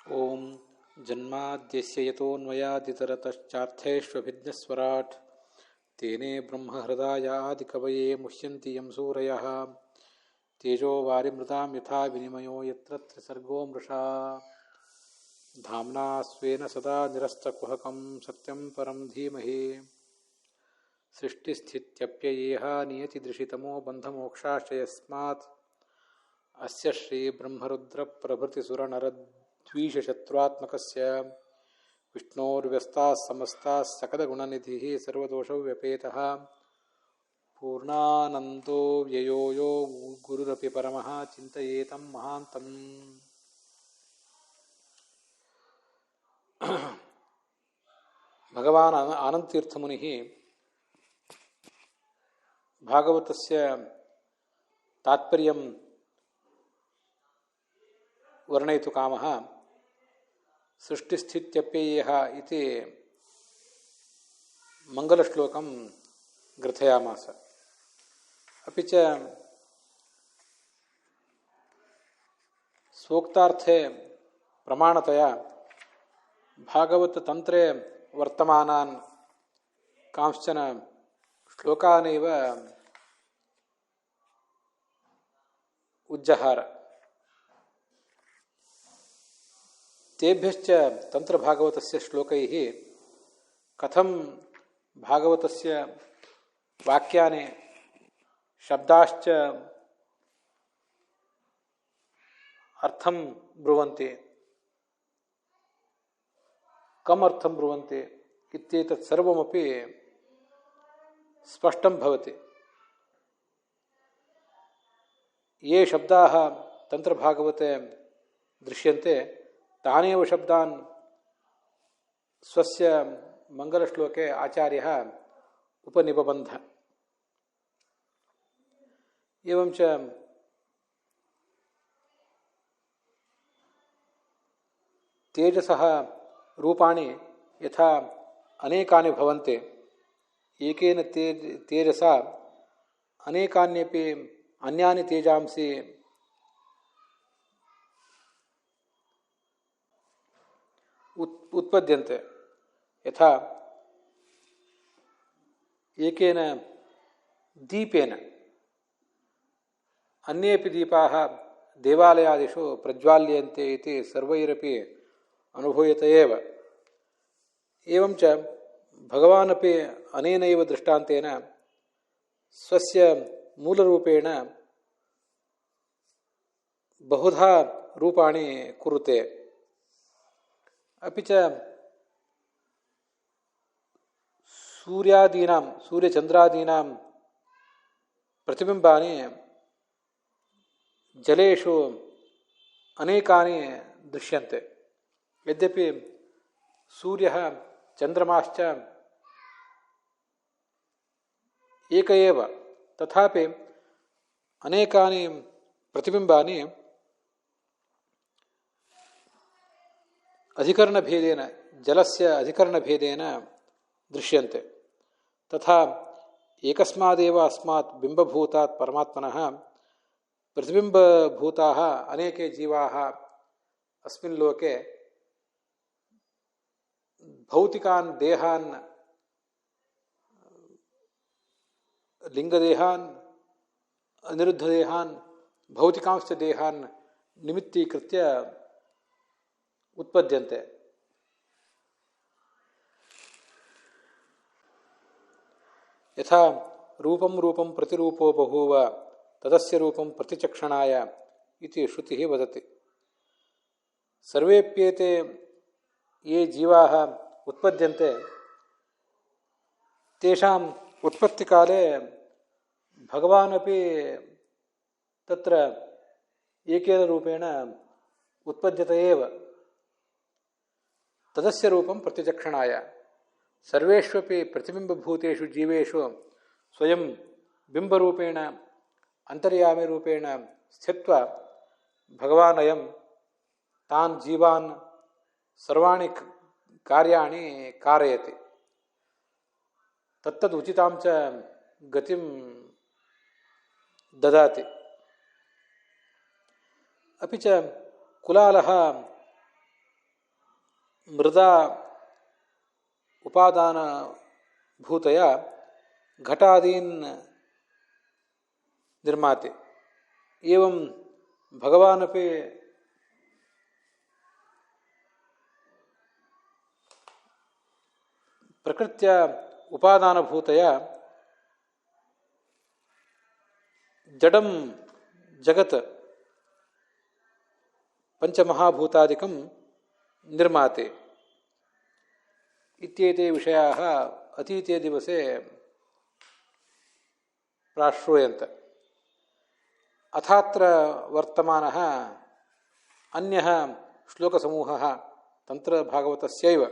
ओम जन्माद्यस्य यतोऽन्वयादितरतश्चार्थेष्वभिज्ञस्वराट् तेने ब्रह्महृदाय आदिकवये मुह्यन्ति यं सूरयः तेजो वारिमृतां यथा विनिमयो यत्र त्रिसर्गो मृषा धाम्ना स्वेन सदा निरस्तकुहकं सत्यं परं धीमहि सृष्टिस्थित्यप्ययेह नियतिदृशितमो बन्धमोक्षाश्च यस्मात् अस्य श्रीब्रह्मरुद्रप्रभृतिसुरनरद्वीषशत्रुत्मकस्य विष्णोर्व्यस्ताः समस्ताः सकलगुणनिधिः सर्वदोषव्यपेतः पूर्णानन्दो व्ययो यो गुरुरपि परमः चिन्तयेतं महान्तम्। भगवान् आनन्दतीर्थमुनिः भागवतस्य तात्पर्यं वर्णयितुं कामः सृष्टिस्थित्यप्ययेह इति मङ्गलश्लोकं ग्रथयामास। अपि च सूक्तार्थे प्रमाणतया भागवततन्त्रे वर्तमानान् कांश्चन श्लोकानेव उज्जहार। तेभ्यश्च तन्त्रभागवतस्य श्लोकैः कथं भागवतस्य वाक्यानि शब्दाश्च अर्थं ब्रुवन्ति, कम् अर्थं ब्रुवन्ति इत्येतत् सर्वमपि स्पष्टं भवति। ये शब्दाः तन्त्रभागवते दृश्यन्ते तानेव शब्दान् स्वस्य मङ्गलश्लोके आचार्यः उपनिबबन्ध। एवञ्च तेजसः रूपाणि यथा अनेकानि भवन्ति, एकेन तेजसा अनेकान्यपि अन्यानि तेजांसि उत्पद्यन्ते। यथा एकेन दीपेन अन्येपि दीपाः देवालयादिषु प्रज्वाल्यन्ते इति सर्वैरपि अनुभूयते एव। एवञ्च भगवान् अपि अनेनैव दृष्टान्तेन स्वस्य मूलरूपेण बहुधा रूपाणि कुरुते। अपि च सूर्यचन्द्रादीनां प्रतिबिम्बानि जलेषु अनेकानि दृश्यन्ते। यद्यपि सूर्यः चन्द्रमाश्च एक एव, तथापि अनेकानि प्रतिबिम्बानि अधिकरणभेदेन, जलस्य अधिकरणभेदेन दृश्यन्ते। तथा एकस्मादेव अस्मात् बिम्बभूतात् परमात्मनः प्रतिबिम्बभूताः अनेके जीवाः अस्मिन् लोके भौतिकान् देहान्, लिङ्गदेहान्, अनिरुद्धदेहान्, भौतिकांश्च देहान् निमित्तीकृत्य उत्पद्यन्ते। यथा रूपं रूपं प्रतिरूपो बभूव तदस्य रूपं प्रतिचक्षणाय इति श्रुतिः वदति। सर्वेप्येते ये जीवाः उत्पद्यन्ते तेषाम् उत्पत्तिकाले भगवान् अपि तत्र एकेन रूपेण उत्पद्यते एव। तदस्य रूपं प्रतिचक्षणाय सर्वेष्वपि प्रतिबिम्बभूतेषु जीवेषु स्वयं बिम्बरूपेण अन्तर्यामिरूपेण स्थित्वा भगवान् अयं तान् जीवान् सर्वाणि कार्याणि कारयति। तत्तद् उचितां च गतिं ददाति। अपि च कुलालः ಮೃದಾ ಉಪಾದಾನ ಭೂತಯ ಘಟಾದೀನ್ ನಿರ್ಮಾತೆ ಏವಂ ಭಗವಾನಪಿ ಪ್ರಕೃತ್ಯ ಉಪಾದಾನಭೂತಯ ಜಡಂ ಜಗತ್ ಪಂಚಮಹಾಭೂತಾದಿಕಂ ನಿರ್ಮಾತೆ ಇತ್ಯೇತೆ ವಿಷಯಾಃ ಅತೀತೆ ದಿವಸೆ ಪ್ರಾಶ್ರೂಯಂತ. ಅಥಾತ್ರ ವರ್ತಮಾನಃ ಅನ್ಯಃ ಶ್ಲೋಕಸಮೂಹಃ ತಂತ್ರಭಾಗವತಸ್ಯೈವ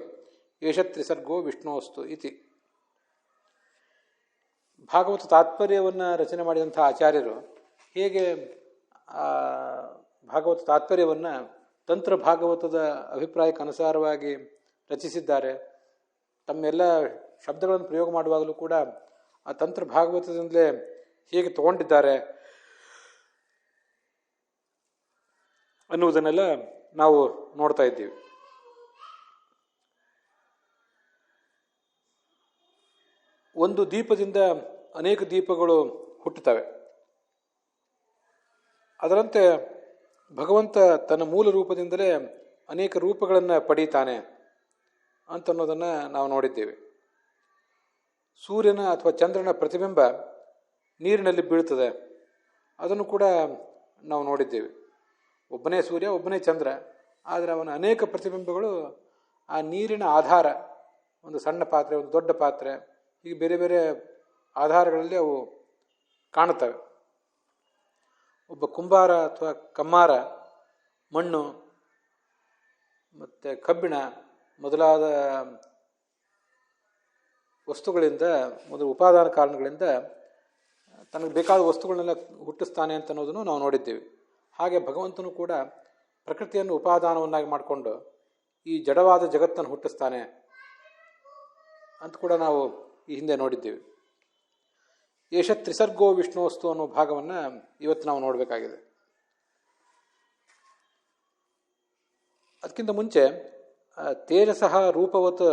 ಏಷ ತ್ರಿಸರ್ಗೋ ವಿಷ್ಣೋಸ್ತು ಇತಿ. ಭಾಗವತ ತಾತ್ಪರ್ಯವನ್ನು ರಚನೆ ಮಾಡಿದಂಥ ಆಚಾರ್ಯರು ಹೇಗೆ ಭಾಗವತ ತಾತ್ಪರ್ಯವನ್ನು ತಂತ್ರ ಭಾಗವತದ ಅಭಿಪ್ರಾಯಕ್ಕನುಸಾರವಾಗಿ ರಚಿಸಿದ್ದಾರೆ, ತಮ್ಮೆಲ್ಲ ಶಬ್ದಗಳನ್ನು ಪ್ರಯೋಗ ಮಾಡುವಾಗಲೂ ಕೂಡ ಆ ತಂತ್ರ ಭಾಗವತದಿಂದಲೇ ಹೇಗೆ ತಗೊಂಡಿದ್ದಾರೆ ಅನ್ನುವುದನ್ನೆಲ್ಲ ನಾವು ನೋಡ್ತಾ ಇದ್ದೀವಿ. ಒಂದು ದೀಪದಿಂದ ಅನೇಕ ದೀಪಗಳು ಹುಟ್ಟುತ್ತವೆ. ಅದರಂತೆ ಭಗವಂತ ತನ್ನ ಮೂಲ ರೂಪದಿಂದಲೇ ಅನೇಕ ರೂಪಗಳನ್ನು ಪಡೀತಾನೆ ಅಂತನ್ನೋದನ್ನು ನಾವು ನೋಡಿದ್ದೇವೆ. ಸೂರ್ಯನ ಅಥವಾ ಚಂದ್ರನ ಪ್ರತಿಬಿಂಬ ನೀರಿನಲ್ಲಿ ಬೀಳ್ತದೆ, ಅದನ್ನು ಕೂಡ ನಾವು ನೋಡಿದ್ದೇವೆ. ಒಬ್ಬನೇ ಸೂರ್ಯ, ಒಬ್ಬನೇ ಚಂದ್ರ, ಆದರೆ ಅವನ ಅನೇಕ ಪ್ರತಿಬಿಂಬಗಳು ಆ ನೀರಿನ ಆಧಾರ, ಒಂದು ಸಣ್ಣ ಪಾತ್ರೆ, ಒಂದು ದೊಡ್ಡ ಪಾತ್ರೆ, ಹೀಗೆ ಬೇರೆ ಬೇರೆ ಆಧಾರಗಳಲ್ಲಿ ಅವು ಕಾಣುತ್ತವೆ. ಒಬ್ಬ ಕುಂಬಾರ ಅಥವಾ ಕಮ್ಮಾರ ಮಣ್ಣು ಮತ್ತು ಕಬ್ಬಿಣ ಮೊದಲಾದ ವಸ್ತುಗಳಿಂದ, ಮೊದಲು ಉಪಾದಾನ ಕಾರಣಗಳಿಂದ ತನಗೆ ಬೇಕಾದ ವಸ್ತುಗಳನ್ನೆಲ್ಲ ಹುಟ್ಟಿಸ್ತಾನೆ ಅಂತ ಅನ್ನೋದನ್ನು ನಾವು ನೋಡಿದ್ದೇವೆ. ಹಾಗೆ ಭಗವಂತನು ಕೂಡ ಪ್ರಕೃತಿಯನ್ನು ಉಪಾದಾನವನ್ನಾಗಿ ಮಾಡಿಕೊಂಡು ಈ ಜಡವಾದ ಜಗತ್ತನ್ನು ಹುಟ್ಟಿಸ್ತಾನೆ ಅಂತ ಕೂಡ ನಾವು ಈ ಹಿಂದೆ ನೋಡಿದ್ದೇವೆ. ಏಷ ತ್ರಿಸರ್ಗೋ ವಿಷ್ಣುವಸ್ತು ಅನ್ನೋ ಭಾಗವನ್ನು ಇವತ್ತು ನಾವು ನೋಡಬೇಕಾಗಿದೆ. ಅದಕ್ಕಿಂತ ಮುಂಚೆ ತೇಜಸಃ ರೂಪವತ್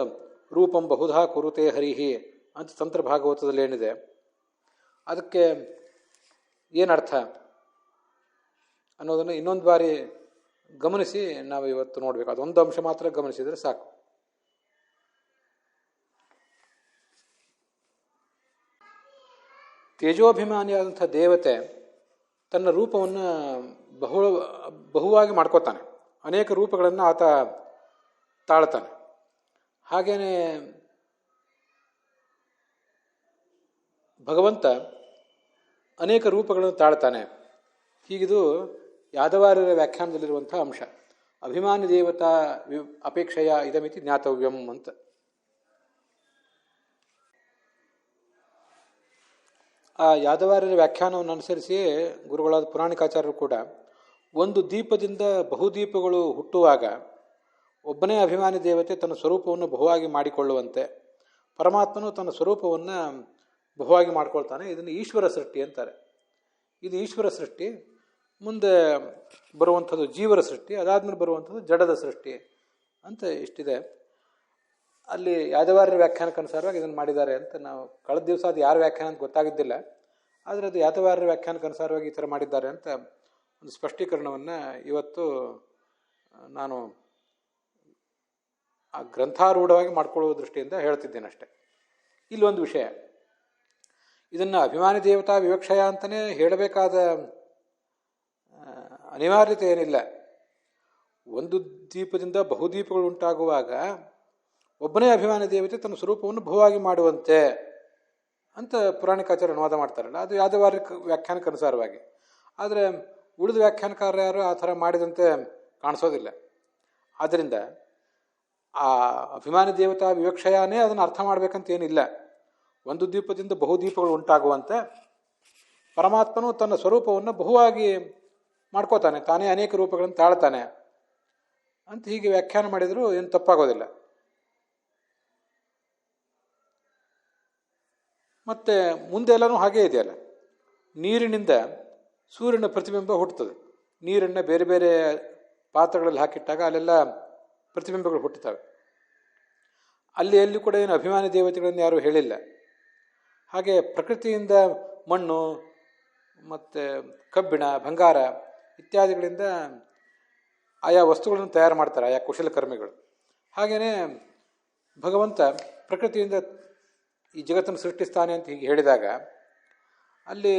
ರೂಪಂ ಬಹುಧಾ ಕುರುತೆ ಹರಿಹಿ ಅಂತ ತಂತ್ರ ಭಾಗವತದಲ್ಲಿ ಏನಿದೆ, ಅದಕ್ಕೆ ಏನರ್ಥ ಅನ್ನೋದನ್ನು ಇನ್ನೊಂದು ಬಾರಿ ಗಮನಿಸಿ ನಾವು ಇವತ್ತು ನೋಡಬೇಕು. ಅದೊಂದು ಅಂಶ ಮಾತ್ರ ಗಮನಿಸಿದರೆ ಸಾಕು. ತೇಜೋಭಿಮಾನಿಯಾದಂಥ ದೇವತೆ ತನ್ನ ರೂಪವನ್ನು ಬಹುವಾಗಿ ಮಾಡ್ಕೋತಾನೆ, ಅನೇಕ ರೂಪಗಳನ್ನು ಆತ ತಾಳ್ತಾನೆ. ಹಾಗೇನೆ ಭಗವಂತ ಅನೇಕ ರೂಪಗಳನ್ನು ತಾಳ್ತಾನೆ. ಹೀಗಿದು ಯಾದವಾರ್ಯರ ವ್ಯಾಖ್ಯಾನದಲ್ಲಿರುವಂಥ ಅಂಶ. ಅಭಿಮಾನಿ ದೇವತಾ ಅಪೇಕ್ಷೆಯ ಇದಮಿತಿ ಜ್ಞಾತವ್ಯಂ ಅಂತ. ಆ ಯಾದವಾರ್ಯರ ವ್ಯಾಖ್ಯಾನವನ್ನು ಅನುಸರಿಸಿ ಗುರುಗಳಾದ ಪುರಾಣಿಕಾಚಾರ್ಯರು ಕೂಡ ಒಂದು ದೀಪದಿಂದ ಬಹುದೀಪಗಳು ಹುಟ್ಟುವಾಗ ಒಬ್ಬನೇ ಅಭಿಮಾನಿ ದೇವತೆ ತನ್ನ ಸ್ವರೂಪವನ್ನು ಬಹುವಾಗಿ ಮಾಡಿಕೊಳ್ಳುವಂತೆ ಪರಮಾತ್ಮನು ತನ್ನ ಸ್ವರೂಪವನ್ನು ಬಹುವಾಗಿ ಮಾಡಿಕೊಳ್ತಾನೆ. ಇದನ್ನು ಈಶ್ವರ ಸೃಷ್ಟಿ ಅಂತಾರೆ. ಇದು ಈಶ್ವರ ಸೃಷ್ಟಿ. ಮುಂದೆ ಬರುವಂಥದ್ದು ಜೀವರ ಸೃಷ್ಟಿ, ಅದಾದ್ಮೇಲೆ ಬರುವಂಥದ್ದು ಜಡದ ಸೃಷ್ಟಿ ಅಂತ ಇಷ್ಟಿದೆ. ಅಲ್ಲಿ ಯಾದವಾರ್ಯರ ವ್ಯಾಖ್ಯಾನಕ್ಕನುಸಾರವಾಗಿ ಇದನ್ನು ಮಾಡಿದ್ದಾರೆ ಅಂತ ನಾವು ಕಳೆದ ದಿವಸ ಅದು ಯಾರ ವ್ಯಾಖ್ಯಾನ ಅಂತ ಗೊತ್ತಾಗಿದ್ದಿಲ್ಲ, ಆದರೆ ಅದು ಯಾದವಾರ್ಯರ ವ್ಯಾಖ್ಯಾನಕ್ಕನುಸಾರವಾಗಿ ಈ ಥರ ಮಾಡಿದ್ದಾರೆ ಅಂತ ಒಂದು ಸ್ಪಷ್ಟೀಕರಣವನ್ನು ಇವತ್ತು ನಾನು ಆ ಗ್ರಂಥಾರೂಢವಾಗಿ ಮಾಡಿಕೊಳ್ಳುವ ದೃಷ್ಟಿಯಿಂದ ಹೇಳ್ತಿದ್ದೇನೆ ಅಷ್ಟೆ. ಇಲ್ಲೊಂದು ವಿಷಯ, ಇದನ್ನು ಅಭಿಮಾನಿ ದೇವತಾ ವಿವಕ್ಷಯ ಅಂತಲೇ ಹೇಳಬೇಕಾದ ಅನಿವಾರ್ಯತೆ ಏನಿಲ್ಲ. ಒಂದು ದೀಪದಿಂದ ಬಹುದೀಪಗಳು ಉಂಟಾಗುವಾಗ ಒಬ್ಬನೇ ಅಭಿಮಾನಿ ದೇವತೆ ತನ್ನ ಸ್ವರೂಪವನ್ನು ಬಹುವಾಗಿ ಮಾಡುವಂತೆ ಅಂತ ಪುರಾಣಿಕಾಚಾರ್ಯ ಅನುವಾದ ಮಾಡ್ತಾರಲ್ಲ, ಅದು ಯಾದವಾರ್ಯ ವ್ಯಾಖ್ಯಾನಕ್ಕೆ ಅನುಸಾರವಾಗಿ. ಆದರೆ ಉಳಿದ ವ್ಯಾಖ್ಯಾನಕಾರ ಯಾರು ಆ ಥರ ಮಾಡಿದಂತೆ ಕಾಣಿಸೋದಿಲ್ಲ. ಆದ್ದರಿಂದ ಆ ಅಭಿಮಾನಿ ದೇವತಾ ವಿವಕ್ಷಯನೇ ಅದನ್ನು ಅರ್ಥ ಮಾಡಬೇಕಂತ ಏನಿಲ್ಲ. ಒಂದು ದೀಪದಿಂದ ಬಹುದೀಪಗಳು ಉಂಟಾಗುವಂತೆ ಪರಮಾತ್ಮನು ತನ್ನ ಸ್ವರೂಪವನ್ನು ಬಹುವಾಗಿ ಮಾಡ್ಕೋತಾನೆ, ತಾನೇ ಅನೇಕ ರೂಪಗಳನ್ನು ತಾಳ್ತಾನೆ ಅಂತ ಹೀಗೆ ವ್ಯಾಖ್ಯಾನ ಮಾಡಿದರೂ ಏನು ತಪ್ಪಾಗೋದಿಲ್ಲ. ಮತ್ತು ಮುಂದೆಲ್ಲನೂ ಹಾಗೇ ಇದೆಯಲ್ಲ, ನೀರಿನಿಂದ ಸೂರ್ಯನ ಪ್ರತಿಬಿಂಬ ಹುಟ್ಟುತ್ತದೆ. ನೀರನ್ನು ಬೇರೆ ಬೇರೆ ಪಾತ್ರಗಳಲ್ಲಿ ಹಾಕಿಟ್ಟಾಗ ಅಲ್ಲೆಲ್ಲ ಪ್ರತಿಬಿಂಬಗಳು ಹುಟ್ಟುತ್ತವೆ. ಅಲ್ಲಿ ಕೂಡ ಏನು ಅಭಿಮಾನಿ ದೇವತೆಗಳನ್ನು ಯಾರೂ ಹೇಳಿಲ್ಲ. ಹಾಗೆ ಪ್ರಕೃತಿಯಿಂದ ಮಣ್ಣು ಮತ್ತು ಕಬ್ಬಿಣ, ಬಂಗಾರ ಇತ್ಯಾದಿಗಳಿಂದ ಆಯಾ ವಸ್ತುಗಳನ್ನು ತಯಾರು ಮಾಡ್ತಾರೆ ಆಯಾ ಕುಶಲಕರ್ಮಿಗಳು. ಹಾಗೆಯೇ ಭಗವಂತ ಪ್ರಕೃತಿಯಿಂದ ಈ ಜಗತ್ತನ್ನು ಸೃಷ್ಟಿಸ್ತಾನೆ ಅಂತ ಹೀಗೆ ಹೇಳಿದಾಗ ಅಲ್ಲಿ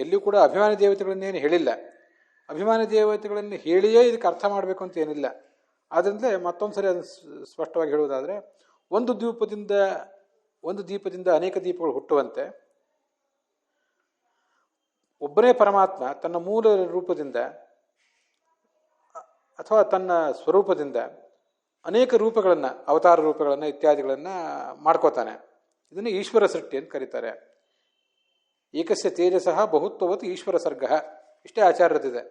ಎಲ್ಲಿಯೂ ಕೂಡ ಅಭಿಮಾನಿ ದೇವತೆಗಳನ್ನೇನು ಹೇಳಿಲ್ಲ. ಅಭಿಮಾನಿ ದೇವತೆಗಳನ್ನು ಹೇಳಿಯೇ ಇದಕ್ಕೆ ಅರ್ಥ ಮಾಡಬೇಕು ಅಂತ ಏನಿಲ್ಲ. ಆದ್ದರಿಂದ ಮತ್ತೊಂದು ಸರಿ ಅದನ್ನು ಸ್ಪಷ್ಟವಾಗಿ ಹೇಳುವುದಾದರೆ, ಒಂದು ದೀಪದಿಂದ ಅನೇಕ ದೀಪಗಳು ಹುಟ್ಟುವಂತೆ ಒಬ್ಬನೇ ಪರಮಾತ್ಮ ತನ್ನ ಮೂಲ ರೂಪದಿಂದ ಅಥವಾ ತನ್ನ ಸ್ವರೂಪದಿಂದ ಅನೇಕ ರೂಪಗಳನ್ನು, ಅವತಾರ ರೂಪಗಳನ್ನು ಇತ್ಯಾದಿಗಳನ್ನು ಮಾಡ್ಕೋತಾನೆ. ಇದನ್ನು ಈಶ್ವರ ಸೃಷ್ಟಿ ಅಂತ ಕರೀತಾರೆ. ಏಕಸ್ಯ ತೇಜಸಃ ಬಹುತ್ವವತ್ತು ಈಶ್ವರ ಸರ್ಗ, ಇಷ್ಟೇ ಆಚಾರ್ಯದಿದೆ.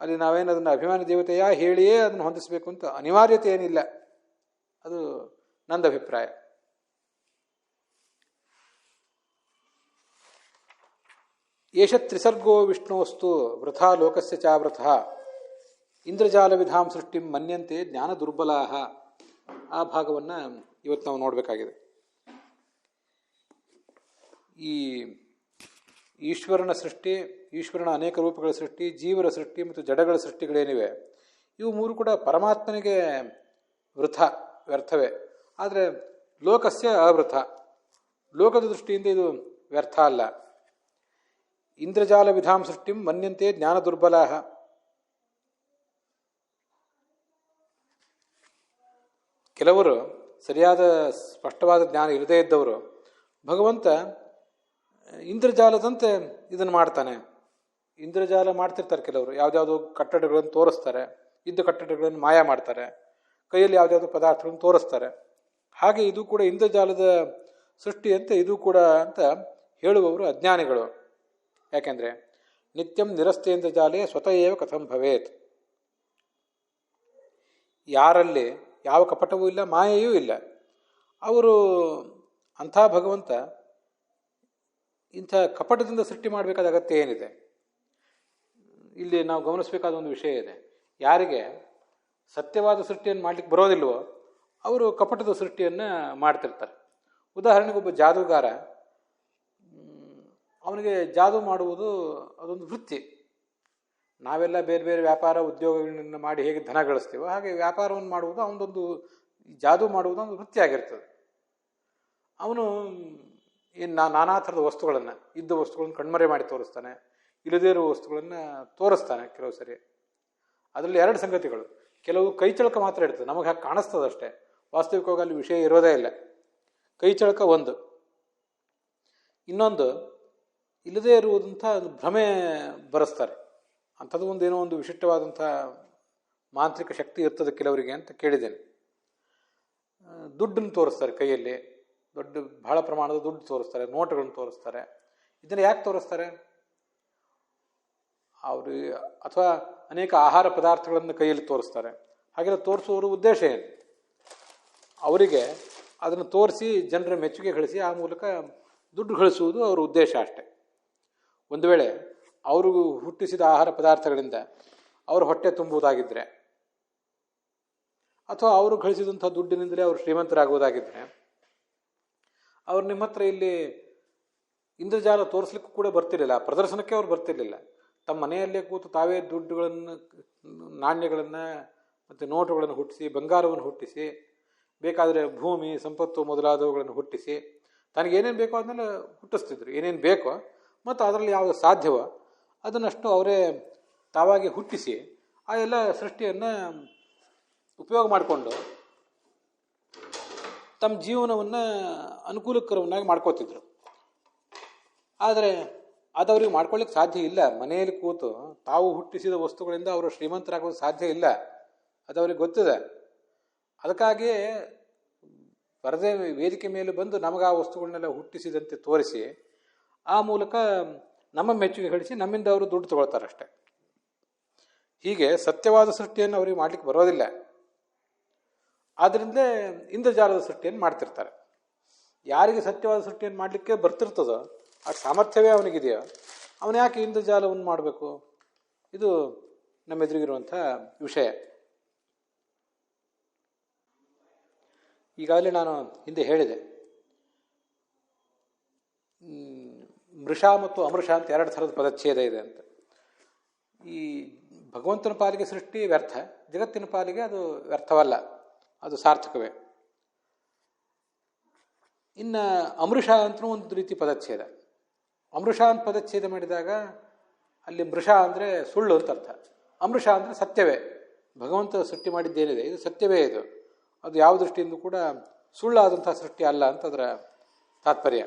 ಅಲ್ಲಿ ನಾವೇನು ಅದನ್ನು ಅಭಿಮಾನಿ ದೇವತೆಯ ಹೇಳಿಯೇ ಅದನ್ನು ಹೊಂದಿಸಬೇಕು ಅಂತ ಅನಿವಾರ್ಯತೆ ಏನಿಲ್ಲ. ಅದು ನಂದು ಅಭಿಪ್ರಾಯ. ಏಷ ತ್ರಿಸರ್ಗೋ ವಿಷ್ಣುವಸ್ತು ವೃಥಾ ಲೋಕಸ್ಯ ಚ ವೃಥಾ ಇಂದ್ರಜಾಲ ವಿಧಾಂ ಸೃಷ್ಟಿಂ ಮನ್ಯಂತೆ ಜ್ಞಾನ ದುರ್ಬಲಾಹ. ಆ ಭಾಗವನ್ನು ಇವತ್ತು ನಾವು ನೋಡಬೇಕಾಗಿದೆ. ಈ ಈಶ್ವರನ ಸೃಷ್ಟಿ, ಈಶ್ವರನ ಅನೇಕ ರೂಪಗಳ ಸೃಷ್ಟಿ, ಜೀವರ ಸೃಷ್ಟಿ ಮತ್ತು ಜಡಗಳ ಸೃಷ್ಟಿಗಳೇನಿವೆ, ಇವು ಮೂರು ಕೂಡ ಪರಮಾತ್ಮನಿಗೆ ವ್ಯರ್ಥವೇ. ಆದರೆ ಲೋಕಸ್ಯ ಅವೃಥ, ಲೋಕದ ದೃಷ್ಟಿಯಿಂದ ಇದು ವ್ಯರ್ಥ ಅಲ್ಲ. ಇಂದ್ರಜಾಲ ವಿಧಾಂ ಸೃಷ್ಟಿಂ ಮನ್ಯಂತೆ ಜ್ಞಾನ ದುರ್ಬಲಾಹ. ಕೆಲವರು ಸರಿಯಾದ ಸ್ಪಷ್ಟವಾದ ಜ್ಞಾನ ಇಲ್ಲದೇ ಇದ್ದವರು ಭಗವಂತ ಇಂದ್ರಜಾಲದಂತೆ ಇದನ್ನು ಮಾಡ್ತಾನೆ, ಇಂದ್ರಜಾಲ ಮಾಡ್ತಿರ್ತಾರೆ. ಕೆಲವರು ಯಾವುದ್ಯಾವುದೋ ಕಟ್ಟಡಗಳನ್ನು ತೋರಿಸ್ತಾರೆ, ಇದ್ದ ಕಟ್ಟಡಗಳನ್ನು ಮಾಯ ಮಾಡ್ತಾರೆ, ಕೈಯಲ್ಲಿ ಯಾವುದ್ಯಾವುದೋ ಪದಾರ್ಥಗಳನ್ನು ತೋರಿಸ್ತಾರೆ. ಹಾಗೆ ಇದು ಕೂಡ ಇಂದ್ರಜಾಲದ ಸೃಷ್ಟಿಯಂತೆ ಇದು ಕೂಡ ಅಂತ ಹೇಳುವವರು ಅಜ್ಞಾನಿಗಳು. ಯಾಕೆಂದರೆ ನಿತ್ಯಂ ನಿರಸ್ತೇಂದ್ರ ಜಾಲೇ ಸ್ವತಃ ಏವ ಕಥಂ ಭವೇತ್. ಯಾರಲ್ಲಿ ಯಾವ ಕಪಟವೂ ಇಲ್ಲ, ಮಾಯೆಯೂ ಇಲ್ಲ, ಅವರು ಅಂಥ ಭಗವಂತ ಇಂಥ ಕಪಟದಿಂದ ಸೃಷ್ಟಿ ಮಾಡಬೇಕಾದ ಅಗತ್ಯ ಏನಿದೆ? ಇಲ್ಲಿ ನಾವು ಗಮನಿಸಬೇಕಾದ ಒಂದು ವಿಷಯ ಇದೆ. ಯಾರಿಗೆ ಸತ್ಯವಾದ ಸೃಷ್ಟಿಯನ್ನು ಮಾಡಲಿಕ್ಕೆ ಬರೋದಿಲ್ವೋ ಅವರು ಕಪಟದ ಸೃಷ್ಟಿಯನ್ನು ಮಾಡ್ತಿರ್ತಾರೆ. ಉದಾಹರಣೆಗೆ ಒಬ್ಬ ಜಾದೂಗಾರ, ಅವನಿಗೆ ಜಾದೂ ಮಾಡುವುದು ಅದೊಂದು ವೃತ್ತಿ. ನಾವೆಲ್ಲ ಬೇರೆ ಬೇರೆ ವ್ಯಾಪಾರ ಉದ್ಯೋಗಗಳನ್ನು ಮಾಡಿ ಹೇಗೆ ಧನ ಗಳಿಸ್ತೀವೋ ಹಾಗೆ ವ್ಯಾಪಾರವನ್ನು ಮಾಡುವುದು ಅವನದೊಂದು, ಜಾದೂ ಮಾಡುವುದು ಒಂದು ವೃತ್ತಿ ಆಗಿರ್ತದೆ. ಅವನು ನಾನಾ ಥರದ ವಸ್ತುಗಳನ್ನು, ಇದ್ದ ವಸ್ತುಗಳನ್ನು ಕಣ್ಮರೆ ಮಾಡಿ ತೋರಿಸ್ತಾನೆ, ಇಲ್ಲದೇ ಇರುವ ವಸ್ತುಗಳನ್ನು ತೋರಿಸ್ತಾನೆ ಕೆಲವು ಸರಿ. ಅದರಲ್ಲಿ ಎರಡು ಸಂಗತಿಗಳು, ಕೆಲವು ಕೈಚಳಕ ಮಾತ್ರ ಇರ್ತದೆ, ನಮಗೆ ಹಾಗೆ ಕಾಣಿಸ್ತದಷ್ಟೇ, ವಾಸ್ತವಿಕವಾಗಿ ಅಲ್ಲಿ ವಿಷಯ ಇರೋದೇ ಇಲ್ಲ. ಕೈಚಳಕ ಒಂದು. ಇನ್ನೊಂದು ಇಲ್ಲದೇ ಇರುವುದಂಥ ಭ್ರಮೆ ಬರೆಸ್ತಾರೆ. ಅಂಥದ್ದು ಒಂದೇನೋ ಒಂದು ವಿಶಿಷ್ಟವಾದಂಥ ಮಾಂತ್ರಿಕ ಶಕ್ತಿ ಇರ್ತದೆ ಕೆಲವರಿಗೆ ಅಂತ ಕೇಳಿದ್ದೇನೆ. ದುಡ್ಡನ್ನು ತೋರಿಸ್ತಾರೆ, ಕೈಯಲ್ಲಿ ಬಹಳ ಪ್ರಮಾಣದ ದುಡ್ಡು ತೋರಿಸ್ತಾರೆ, ನೋಟುಗಳನ್ನು ತೋರಿಸ್ತಾರೆ. ಇದನ್ನು ಯಾಕೆ ತೋರಿಸ್ತಾರೆ? ಅವರು ಅಥವಾ ಅನೇಕ ಆಹಾರ ಪದಾರ್ಥಗಳನ್ನು ಕೈಯಲ್ಲಿ ತೋರಿಸ್ತಾರೆ. ಹಾಗೆಲ್ಲ ತೋರಿಸುವವರು ಉದ್ದೇಶ ಏನು? ಅವರಿಗೆ ಅದನ್ನು ತೋರಿಸಿ ಜನರ ಮೆಚ್ಚುಗೆ ಗಳಿಸಿ ಆ ಮೂಲಕ ದುಡ್ಡು ಗಳಿಸುವುದು ಅವರ ಉದ್ದೇಶ ಅಷ್ಟೆ. ಒಂದು ವೇಳೆ ಅವರು ಹುಟ್ಟಿಸಿದ ಆಹಾರ ಪದಾರ್ಥಗಳಿಂದ ಅವರ ಹೊಟ್ಟೆ ತುಂಬುವುದಾಗಿದ್ದರೆ, ಅಥವಾ ಅವರು ಗಳಿಸಿದಂಥ ದುಡ್ಡಿನಿಂದಲೇ ಅವರು ಶ್ರೀಮಂತರಾಗುವುದಾಗಿದ್ದರೆ, ಅವ್ರು ನಿಮ್ಮ ಹತ್ರ ಇಲ್ಲಿ ಇಂದ್ರಜಾಲ ತೋರಿಸ್ಲಿಕ್ಕೂ ಕೂಡ ಬರ್ತಿರಲಿಲ್ಲ, ಪ್ರದರ್ಶನಕ್ಕೆ ಅವ್ರು ಬರ್ತಿರ್ಲಿಲ್ಲ. ತಮ್ಮ ಮನೆಯಲ್ಲೇ ಕೂತು ತಾವೇ ದುಡ್ಡುಗಳನ್ನು, ನಾಣ್ಯಗಳನ್ನು ಮತ್ತು ನೋಟುಗಳನ್ನು ಹುಟ್ಟಿಸಿ, ಬಂಗಾರವನ್ನು ಹುಟ್ಟಿಸಿ, ಬೇಕಾದರೆ ಭೂಮಿ ಸಂಪತ್ತು ಮೊದಲಾದವುಗಳನ್ನು ಹುಟ್ಟಿಸಿ, ತನಗೇನೇನು ಬೇಕೋ ಅದನ್ನೆಲ್ಲ ಹುಟ್ಟಿಸ್ತಿದ್ರು. ಏನೇನು ಬೇಕೋ ಮತ್ತು ಅದರಲ್ಲಿ ಯಾವುದು ಸಾಧ್ಯವೋ ಅದನ್ನಷ್ಟು ಅವರೇ ತಾವಾಗಿ ಹುಟ್ಟಿಸಿ ಆ ಎಲ್ಲ ಸೃಷ್ಟಿಯನ್ನು ಉಪಯೋಗ ಮಾಡಿಕೊಂಡು ತಮ್ಮ ಜೀವನವನ್ನು ಅನುಕೂಲಕರವನ್ನಾಗಿ ಮಾಡ್ಕೋತಿದ್ರು. ಆದರೆ ಅದವ್ರಿಗೆ ಮಾಡ್ಕೊಳ್ಳಿಕ್ಕೆ ಸಾಧ್ಯ ಇಲ್ಲ. ಮನೆಯಲ್ಲಿ ಕೂತು ತಾವು ಹುಟ್ಟಿಸಿದ ವಸ್ತುಗಳಿಂದ ಅವರು ಶ್ರೀಮಂತರಾಗೋದು ಸಾಧ್ಯ ಇಲ್ಲ, ಅದವ್ರಿಗೆ ಗೊತ್ತಿದೆ. ಅದಕ್ಕಾಗಿಯೇ ಪರದೆ ವೇದಿಕೆ ಮೇಲೆ ಬಂದು ನಮಗೆ ಆ ವಸ್ತುಗಳನ್ನೆಲ್ಲ ಹುಟ್ಟಿಸಿದಂತೆ ತೋರಿಸಿ ಆ ಮೂಲಕ ನಮ್ಮ ಮೆಚ್ಚುಗೆ ಗಳಿಸಿ ನಮ್ಮಿಂದ ಅವರು ದುಡ್ಡು ತಗೊಳ್ತಾರಷ್ಟೆ. ಹೀಗೆ ಸತ್ಯವಾದ ಸೃಷ್ಟಿಯನ್ನು ಅವರಿಗೆ ಮಾಡ್ಲಿಕ್ಕೆ ಬರೋದಿಲ್ಲ. ಆದ್ದರಿಂದ ಇಂದ್ರಜಾಲದ ಸೃಷ್ಟಿಯನ್ನು ಮಾಡ್ತಿರ್ತಾರೆ. ಯಾರಿಗೆ ಸತ್ಯವಾದ ಸೃಷ್ಟಿಯನ್ನು ಮಾಡಲಿಕ್ಕೆ ಬರ್ತಿರ್ತದೋ, ಆ ಸಾಮರ್ಥ್ಯವೇ ಅವನಿಗಿದೆಯೋ, ಅವನು ಯಾಕೆ ಇಂದ್ರಜಾಲವನ್ನು ಮಾಡಬೇಕು? ಇದು ನಮ್ಮ ಎದುರಿಗಿರುವಂಥ ವಿಷಯ. ಈಗಾಗಲೇ ನಾನು ಹಿಂದೆ ಹೇಳಿದೆ, ಮೃಷಾ ಮತ್ತು ಅಮೃಷ ಅಂತ ಎರಡು ಥರದ ಪದಚ್ಛೇದ ಇದೆ ಅಂತ. ಈ ಭಗವಂತನ ಪಾಲಿಗೆ ಸೃಷ್ಟಿ ವ್ಯರ್ಥ, ಜಗತ್ತಿನ ಪಾಲಿಗೆ ಅದು ವ್ಯರ್ಥವಲ್ಲ, ಅದು ಸಾರ್ಥಕವೇ. ಇನ್ನು ಅಮೃಷ ಅಂತಲೂ ಒಂದು ರೀತಿ ಪದಚ್ಛೇದ. ಅಮೃಷ ಅಂತ ಪದಚ್ಛೇದ ಮಾಡಿದಾಗ ಅಲ್ಲಿ ಮೃಷ ಅಂದರೆ ಸುಳ್ಳು ಅಂತ ಅರ್ಥ, ಅಮೃಷ ಅಂದರೆ ಸತ್ಯವೇ. ಭಗವಂತ ಸೃಷ್ಟಿ ಮಾಡಿದ್ದೇನಿದೆ ಇದು ಸತ್ಯವೇ, ಇದು ಅದು ಯಾವ ದೃಷ್ಟಿಯಿಂದ ಕೂಡ ಸುಳ್ಳಾದಂಥ ಸೃಷ್ಟಿ ಅಲ್ಲ ಅಂತ ಅದರ ತಾತ್ಪರ್ಯ.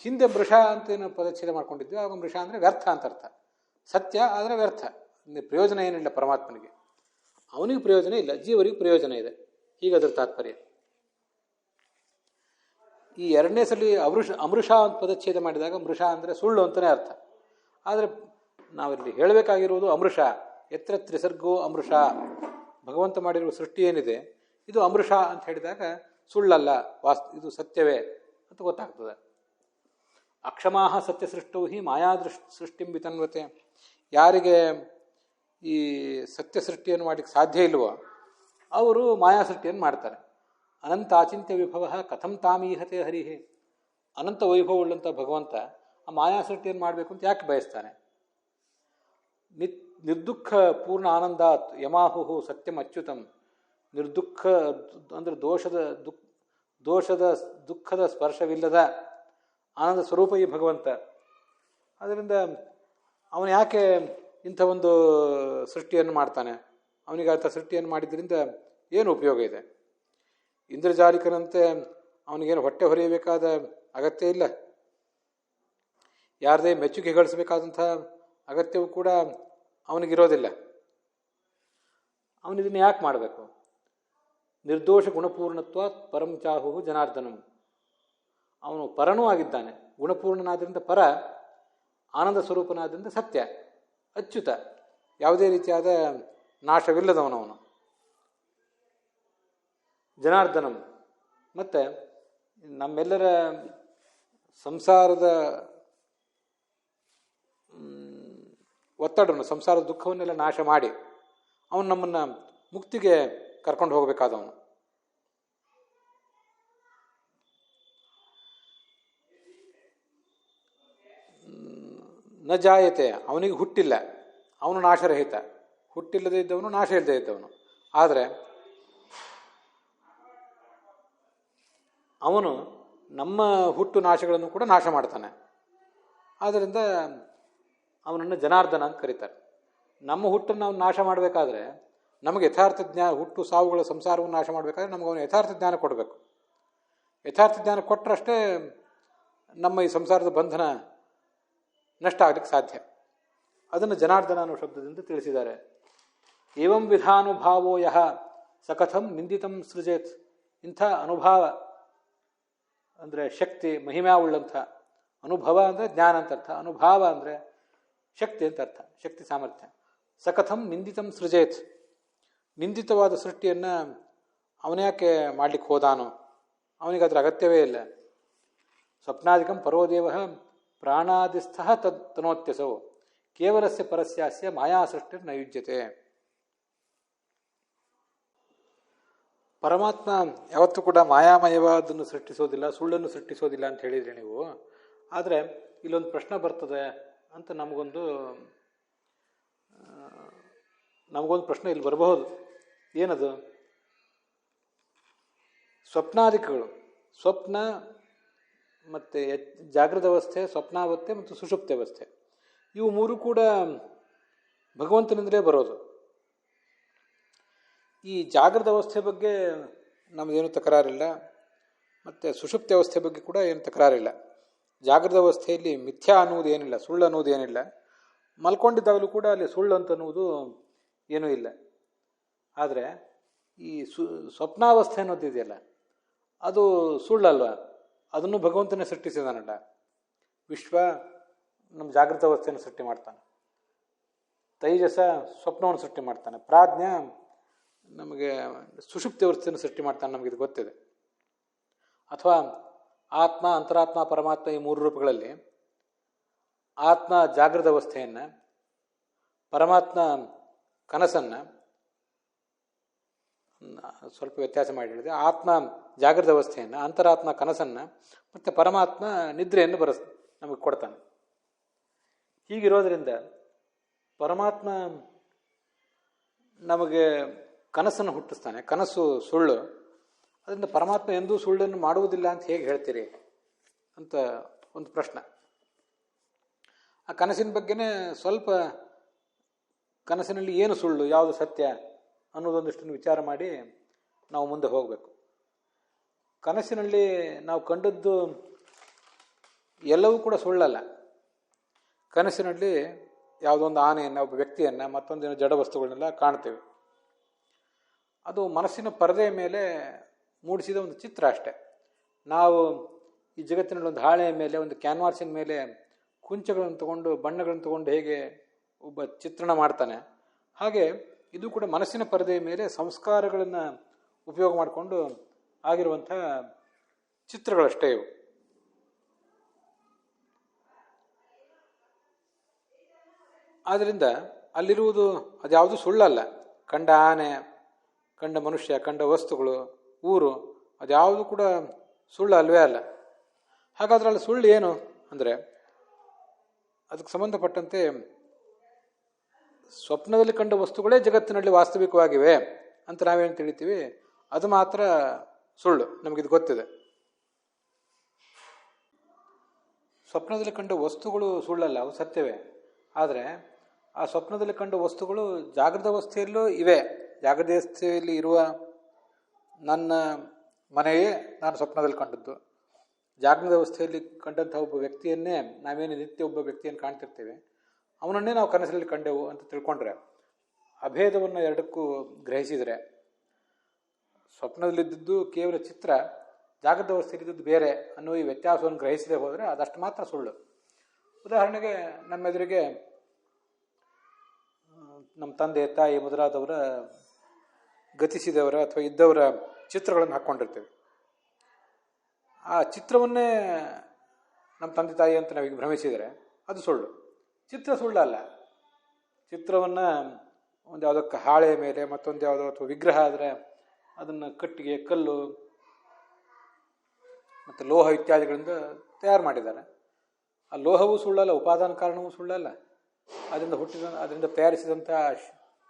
ಹಿಂದೆ ಮೃಷ ಅಂತ ಏನು ಪದಚ್ಛೇದ ಮಾಡ್ಕೊಂಡಿದ್ವಿ, ಆಗ ಮೃಷ ಅಂದರೆ ವ್ಯರ್ಥ ಅಂತ ಅರ್ಥ. ಸತ್ಯ ಆದರೆ ವ್ಯರ್ಥ, ಪ್ರಯೋಜನ ಏನಿಲ್ಲ ಪರಮಾತ್ಮನಿಗೆ, ಅವನಿಗೆ ಪ್ರಯೋಜನ ಇಲ್ಲ, ಜೀವರಿಗೆ ಪ್ರಯೋಜನ ಇದೆ, ಹೀಗೆ ಅದರ ತಾತ್ಪರ್ಯ. ಈ ಎರಡನೇ ಸಲ ಅಮೃಷ ಅಂತ ಪದಚ್ಛೇದ ಮಾಡಿದಾಗ ಮೃಷ ಅಂದರೆ ಸುಳ್ಳು ಅಂತಲೇ ಅರ್ಥ. ಆದರೆ ನಾವಿಲ್ಲಿ ಹೇಳಬೇಕಾಗಿರುವುದು ಅಮೃಷ, ಎತ್ರ ತ್ರಿಸರ್ಗೋ ಅಮೃಷ, ಭಗವಂತ ಮಾಡಿರುವ ಸೃಷ್ಟಿ ಏನಿದೆ ಇದು ಅಮೃಷ ಅಂತ ಹೇಳಿದಾಗ ಸುಳ್ಳಲ್ಲ, ಇದು ಸತ್ಯವೇ ಅಂತ ಗೊತ್ತಾಗ್ತದೆ. ಅಕ್ಷಮಾಹ ಸತ್ಯ ಸೃಷ್ಟೌ ಹಿ ಮಾಯಾ ಸೃಷ್ಟಿಂ ವಿತನ್ವತೆ. ಯಾರಿಗೆ ಈ ಸತ್ಯ ಸೃಷ್ಟಿಯನ್ನು ಮಾಡಲಿಕ್ಕೆ ಸಾಧ್ಯ ಇಲ್ವೋ ಅವರು ಮಾಯಾ ಸೃಷ್ಟಿಯನ್ನು ಮಾಡ್ತಾರೆ. ಅನಂತ ಅಚಿಂತ್ಯ ವಿಭವ ಕಥಂ ತಾಮೀಹತೆ ಹರಿಹಿ. ಅನಂತ ವೈಭವವುಳ್ಳಂಥ ಭಗವಂತ ಆ ಮಾಯಾ ಸೃಷ್ಟಿಯನ್ನು ಮಾಡಬೇಕು ಅಂತ ಯಾಕೆ ಬಯಸ್ತಾನೆ? ನಿರ್ದುಃಖ ಪೂರ್ಣ ಆನಂದಾತ್ ಯಮಾಹುಹು ಸತ್ಯಂ ಅಚ್ಯುತಂ. ನಿರ್ದುಃಖ ಅಂದರೆ ದೋಷದ ದುಃಖದ ಸ್ಪರ್ಶವಿಲ್ಲದ ಆನಂದ ಸ್ವರೂಪ ಈ ಭಗವಂತ. ಅದರಿಂದ ಅವನು ಯಾಕೆ ಇಂಥ ಒಂದು ಸೃಷ್ಟಿಯನ್ನು ಮಾಡ್ತಾನೆ? ಅವನಿಗೆ ಅಂಥ ಸೃಷ್ಟಿಯನ್ನು ಮಾಡಿದ್ರಿಂದ ಏನು ಉಪಯೋಗ ಇದೆ? ಇಂದ್ರಜಾಲಿಕನಂತೆ ಅವನಿಗೇನು ಹೊಟ್ಟೆ ಹೊರೆಯಬೇಕಾದ ಅಗತ್ಯ ಇಲ್ಲ, ಯಾರದೇ ಮೆಚ್ಚುಗೆ ಗಳಿಸಬೇಕಾದಂಥ ಅಗತ್ಯವೂ ಕೂಡ ಅವನಿಗಿರೋದಿಲ್ಲ. ಅವನಿದನ್ನು ಯಾಕೆ ಮಾಡಬೇಕು? ನಿರ್ದೋಷ ಗುಣಪೂರ್ಣತ್ವ ಪರಂ ಚಾಹು ಜನಾರ್ದನಂ. ಅವನು ಪರನೂ ಆಗಿದ್ದಾನೆ, ಗುಣಪೂರ್ಣನಾದ್ರಿಂದ ಪರ, ಆನಂದ ಸ್ವರೂಪನಾದ್ರಿಂದ ಸತ್ಯ, ಅಚ್ಯುತ, ಯಾವುದೇ ರೀತಿಯಾದ ನಾಶವಿಲ್ಲದವನವನು, ಜನಾರ್ದನಂ. ಮತ್ತು ನಮ್ಮೆಲ್ಲರ ಸಂಸಾರದ ಒತ್ತಡವನ್ನು, ಸಂಸಾರದ ದುಃಖವನ್ನೆಲ್ಲ ನಾಶ ಮಾಡಿ ಅವನು ನಮ್ಮನ್ನು ಮುಕ್ತಿಗೆ ಕರ್ಕೊಂಡು ಹೋಗಬೇಕಾದವನು. ನ ಜಾಯತೆ, ಅವನಿಗೆ ಹುಟ್ಟಿಲ್ಲ, ಅವನು ನಾಶರಹಿತ, ಹುಟ್ಟಿಲ್ಲದೆ ಇದ್ದವನು, ನಾಶ ಇಲ್ಲದೆ ಇದ್ದವನು. ಆದರೆ ಅವನು ನಮ್ಮ ಹುಟ್ಟು ನಾಶಗಳನ್ನು ಕೂಡ ನಾಶ ಮಾಡ್ತಾನೆ. ಆದ್ದರಿಂದ ಅವನನ್ನು ಜನಾರ್ದನ ಅಂತ ಕರೀತಾರೆ. ನಮ್ಮ ಹುಟ್ಟನ್ನು ಅವನು ನಾಶ ಮಾಡಬೇಕಾದ್ರೆ, ನಮಗೆ ಯಥಾರ್ಥ ಜ್ಞಾನ, ಹುಟ್ಟು ಸಾವುಗಳ ಸಂಸಾರವನ್ನು ನಾಶ ಮಾಡಬೇಕಾದ್ರೆ ನಮಗೆ ಅವನು ಯಥಾರ್ಥ ಜ್ಞಾನ ಕೊಡಬೇಕು. ಯಥಾರ್ಥ ಜ್ಞಾನ ಕೊಟ್ಟರಷ್ಟೇ ನಮ್ಮ ಈ ಸಂಸಾರದ ಬಂಧನ ನಷ್ಟ ಆಗಲಿಕ್ಕೆ ಸಾಧ್ಯ. ಅದನ್ನು ಜನಾರ್ದನ ಅನ್ನೋ ಶಬ್ದದಿಂದ ತಿಳಿಸಿದ್ದಾರೆ. ಏವಂ ವಿಧಾನುಭಾವೋ ಯಹ ಸಕಥಂ ನಿಂದಿತಂ ಸೃಜೇತ್. ಇಂಥ ಅನುಭಾವ ಅಂದರೆ ಶಕ್ತಿ, ಮಹಿಮಾ ಉಳ್ಳಂಥ, ಅನುಭವ ಅಂದರೆ ಜ್ಞಾನ ಅಂತ ಅರ್ಥ, ಅನುಭಾವ ಅಂದರೆ ಶಕ್ತಿ ಅಂತ ಅರ್ಥ, ಶಕ್ತಿ ಸಾಮರ್ಥ್ಯ. ಸಕಥಂ ನಿಂದಿತಂ ಸೃಜೇತ್. ನಿಂದಿತವಾದ ಸೃಷ್ಟಿಯನ್ನು ಅವನ್ಯಾಕೆ ಮಾಡಲಿಕ್ಕೆ ಹೋದಾನೋ? ಅವನಿಗೆ ಅದರ ಅಗತ್ಯವೇ ಇಲ್ಲ. ಸ್ವಪ್ನಾದಿಕಂ ಪರೋದೇವ ಪ್ರಾಣಾದಿಸ್ಥ ತನೋತ್ಯಸೋ ಕೇವಲಸ್ಯ ಪರಸ್ಯಾಸ್ಯ ಮಾಯಾ ಸೃಷ್ಟಿರ್ ನಯುಜ್ಯತೆ. ಪರಮಾತ್ಮ ಯಾವತ್ತೂ ಕೂಡ ಮಾಯಾಮಯವಾದನ್ನು ಸೃಷ್ಟಿಸೋದಿಲ್ಲ, ಸುಳ್ಳನ್ನು ಸೃಷ್ಟಿಸೋದಿಲ್ಲ ಅಂತ ಹೇಳಿದ್ರಿ ನೀವು. ಆದರೆ ಇಲ್ಲೊಂದು ಪ್ರಶ್ನೆ ಬರ್ತದೆ ಅಂತ ನಮಗೊಂದು ಪ್ರಶ್ನೆ ಇಲ್ಲಿ ಬರಬಹುದು. ಏನದು? ಸ್ವಪ್ನಾದಿಕಗಳು, ಸ್ವಪ್ನ ಮತ್ತು ಜಾಗೃತ ಅವಸ್ಥೆ, ಸ್ವಪ್ನಾವಸ್ಥೆ ಮತ್ತು ಸುಷುಪ್ತಿ ಅವಸ್ಥೆ, ಇವು ಮೂರು ಕೂಡ ಭಗವಂತನಿಂದಲೇ ಬರೋದು. ಈ ಜಾಗೃತ ಅವಸ್ಥೆ ಬಗ್ಗೆ ನಮ್ಮದೇನು ತಕರಾರಿಲ್ಲ, ಮತ್ತು ಸುಷುಪ್ತಿ ಅವಸ್ಥೆ ಬಗ್ಗೆ ಕೂಡ ಏನು ತಕರಾರಿಲ್ಲ. ಜಾಗೃತ ಅವಸ್ಥೆಯಲ್ಲಿ ಮಿಥ್ಯಾ ಅನ್ನುವುದು ಏನಿಲ್ಲ, ಸುಳ್ಳು ಅನ್ನೋದು ಏನಿಲ್ಲ. ಮಲ್ಕೊಂಡಿದ್ದಾಗಲೂ ಕೂಡ ಅಲ್ಲಿ ಸುಳ್ಳು ಅಂತ ಅನ್ನುವುದು ಏನೂ ಇಲ್ಲ. ಆದರೆ ಈ ಸ್ವಪ್ನಾವಸ್ಥೆ ಅನ್ನೋದಿದೆಯಲ್ಲ, ಅದು ಸುಳ್ಳಲ್ವ? ಅದನ್ನು ಭಗವಂತನೇ ಸೃಷ್ಟಿಸಿದಾನಲ್ಲ. ವಿಶ್ವ ನಮ್ಮ ಜಾಗೃತ ಅವಸ್ಥೆಯನ್ನು ಸೃಷ್ಟಿ ಮಾಡ್ತಾನೆ, ತೈಜಸ ಸ್ವಪ್ನವನ್ನು ಸೃಷ್ಟಿ ಮಾಡ್ತಾನೆ, ಪ್ರಾಜ್ಞ ನಮಗೆ ಸುಷುಪ್ತಿ ಅವಸ್ಥೆಯನ್ನು ಸೃಷ್ಟಿ ಮಾಡ್ತಾನೆ, ನಮಗಿದು ಗೊತ್ತಿದೆ. ಅಥವಾ ಆತ್ಮ, ಅಂತರಾತ್ಮ, ಪರಮಾತ್ಮ ಈ ಮೂರು ರೂಪಗಳಲ್ಲಿ ಆತ್ಮ ಜಾಗೃತ ಅವಸ್ಥೆಯನ್ನು, ಪರಮಾತ್ಮ ಕನಸನ್ನು, ಸ್ವಲ್ಪ ವ್ಯತ್ಯಾಸ ಮಾಡಿ ಹೇಳಿದೆ. ಆತ್ಮ ಜಾಗೃತ ಅವಸ್ಥೆಯನ್ನು, ಅಂತರಾತ್ಮ ಕನಸನ್ನು, ಮತ್ತು ಪರಮಾತ್ಮ ನಿದ್ರೆಯನ್ನು ನಮಗೆ ಕೊಡ್ತಾನೆ. ಹೀಗಿರೋದ್ರಿಂದ ಪರಮಾತ್ಮ ನಮಗೆ ಕನಸನ್ನು ಹುಟ್ಟಿಸ್ತಾನೆ. ಕನಸು ಸುಳ್ಳು. ಅದರಿಂದ ಪರಮಾತ್ಮ ಎಂದೂ ಸುಳ್ಳನ್ನು ಮಾಡುವುದಿಲ್ಲ ಅಂತ ಹೇಗೆ ಹೇಳ್ತೀರಿ ಅಂತ ಒಂದು ಪ್ರಶ್ನೆ. ಆ ಕನಸಿನ ಬಗ್ಗೆನೇ ಸ್ವಲ್ಪ, ಕನಸಿನಲ್ಲಿ ಏನು ಸುಳ್ಳು, ಯಾವುದು ಸತ್ಯ ಅನ್ನೋದೊಂದಿಷ್ಟನ್ನು ವಿಚಾರ ಮಾಡಿ ನಾವು ಮುಂದೆ ಹೋಗಬೇಕು. ಕನಸಿನಲ್ಲಿ ನಾವು ಕಂಡದ್ದು ಎಲ್ಲವೂ ಕೂಡ ಸುಳ್ಳಲ್ಲ. ಕನಸಿನಲ್ಲಿ ಯಾವುದೊಂದು ಆನೆಯನ್ನು, ಒಬ್ಬ ವ್ಯಕ್ತಿಯನ್ನು, ಮತ್ತೊಂದಿನ ಜಡ ವಸ್ತುಗಳನ್ನೆಲ್ಲ ಕಾಣ್ತೇವೆ. ಅದು ಮನಸ್ಸಿನ ಪರದೆಯ ಮೇಲೆ ಮೂಡಿಸಿದ ಒಂದು ಚಿತ್ರ ಅಷ್ಟೆ. ನಾವು ಈ ಜಗತ್ತಿನಲ್ಲಿ ಒಂದು ಹಾಳೆಯ ಮೇಲೆ, ಒಂದು ಕ್ಯಾನ್ವಾಸಿನ ಮೇಲೆ ಕುಂಚಗಳನ್ನು ತಗೊಂಡು, ಬಣ್ಣಗಳನ್ನು ತಗೊಂಡು ಹೇಗೆ ಒಬ್ಬ ಚಿತ್ರಣ ಮಾಡ್ತಾನೆ, ಹಾಗೆ ಇದು ಕೂಡ ಮನಸ್ಸಿನ ಪರದೆಯ ಮೇಲೆ ಸಂಸ್ಕಾರಗಳನ್ನು ಉಪಯೋಗ ಮಾಡಿಕೊಂಡು ಆಗಿರುವಂಥ ಚಿತ್ರಗಳಷ್ಟೇ ಇವು. ಆದ್ದರಿಂದ ಅಲ್ಲಿರುವುದು ಅದ್ಯಾವುದು ಸುಳ್ಳಲ್ಲ. ಕಂಡ ಆನೆ, ಕಂಡ ಮನುಷ್ಯ, ಕಂಡ ವಸ್ತುಗಳು, ಊರು, ಅದ್ಯಾವುದು ಕೂಡ ಸುಳ್ಳು ಅಲ್ವೇ ಅಲ್ಲ. ಹಾಗಾದ್ರೆ ಅಲ್ಲಿ ಸುಳ್ಳು ಏನು ಅಂದರೆ, ಅದಕ್ಕೆ ಸಂಬಂಧಪಟ್ಟಂತೆ ಸ್ವಪ್ನದಲ್ಲಿ ಕಂಡ ವಸ್ತುಗಳೇ ಜಗತ್ತಿನಲ್ಲಿ ವಾಸ್ತವಿಕವಾಗಿವೆ ಅಂತ ನಾವೇನು ತಿಳಿತೀವಿ, ಅದು ಮಾತ್ರ ಸುಳ್ಳು. ನಮಗಿದು ಗೊತ್ತಿದೆ. ಸ್ವಪ್ನದಲ್ಲಿ ಕಂಡ ವಸ್ತುಗಳು ಸುಳ್ಳಲ್ಲ, ಅವು ಸತ್ಯವೇ. ಆದರೆ ಆ ಸ್ವಪ್ನದಲ್ಲಿ ಕಂಡ ವಸ್ತುಗಳು ಜಾಗೃತ ಅವಸ್ಥೆಯಲ್ಲೂ ಇವೆ. ಜಾಗೃತ ಅವಸ್ಥೆಯಲ್ಲಿ ಇರುವ ನನ್ನ ಮನೆಯೇ ನಾನು ಸ್ವಪ್ನದಲ್ಲಿ ಕಂಡದ್ದು. ಜಾಗೃತ ಅವಸ್ಥೆಯಲ್ಲಿ ಕಂಡಂಥ ಒಬ್ಬ ವ್ಯಕ್ತಿಯನ್ನೇ, ನಾವೇನು ನಿತ್ಯ ಒಬ್ಬ ವ್ಯಕ್ತಿಯನ್ನು ಕಾಣ್ತಿರ್ತೇವೆ, ಅವನನ್ನೇ ನಾವು ಕನಸಿನಲ್ಲಿ ಕಂಡೆವು ಅಂತ ತಿಳ್ಕೊಂಡ್ರೆ, ಅಭೇದವನ್ನು ಎರಡಕ್ಕೂ ಗ್ರಹಿಸಿದರೆ, ಸ್ವಪ್ನದಲ್ಲಿದ್ದದ್ದು ಕೇವಲ ಚಿತ್ರ, ಜಾಗೃತ ಅವಸ್ಥೆಯಲ್ಲಿದ್ದದ್ದು ಬೇರೆ ಅನ್ನೋ ಈ ವ್ಯತ್ಯಾಸವನ್ನು ಗ್ರಹಿಸದೆ ಹೋದರೆ ಅದಷ್ಟು ಮಾತ್ರ ಸುಳ್ಳು. ಉದಾಹರಣೆಗೆ, ನಮ್ಮೆದುರಿಗೆ ನಮ್ಮ ತಂದೆ ತಾಯಿ ಮೊದಲಾದವರ ಗತಿಸಿದವರ ಅಥವಾ ಇದ್ದವರ ಚಿತ್ರಗಳನ್ನು ಹಾಕ್ಕೊಂಡಿರ್ತೇವೆ. ಆ ಚಿತ್ರವನ್ನೇ ನಮ್ಮ ತಂದೆ ತಾಯಿ ಅಂತ ನಾವೀಗ ಭ್ರಮಿಸಿದರೆ ಅದು ಸುಳ್ಳು. ಚಿತ್ರ ಸುಳ್ಳಲ್ಲ. ಚಿತ್ರವನ್ನು ಒಂದು ಯಾವುದಕ್ಕೆ ಹಾಳೆಯ ಮೇಲೆ, ಮತ್ತೊಂದು ಯಾವುದೋ ಅಥವಾ ವಿಗ್ರಹ ಆದರೆ ಅದನ್ನು ಕಟ್ಟಿಗೆ, ಕಲ್ಲು ಮತ್ತು ಲೋಹ ಇತ್ಯಾದಿಗಳಿಂದ ತಯಾರು ಮಾಡಿದ್ದಾರೆ. ಆ ಲೋಹವೂ ಸುಳ್ಳಲ್ಲ, ಉಪಾದಾನ ಕಾರಣವೂ ಸುಳ್ಳಲ್ಲ, ಅದರಿಂದ ತಯಾರಿಸಿದಂಥ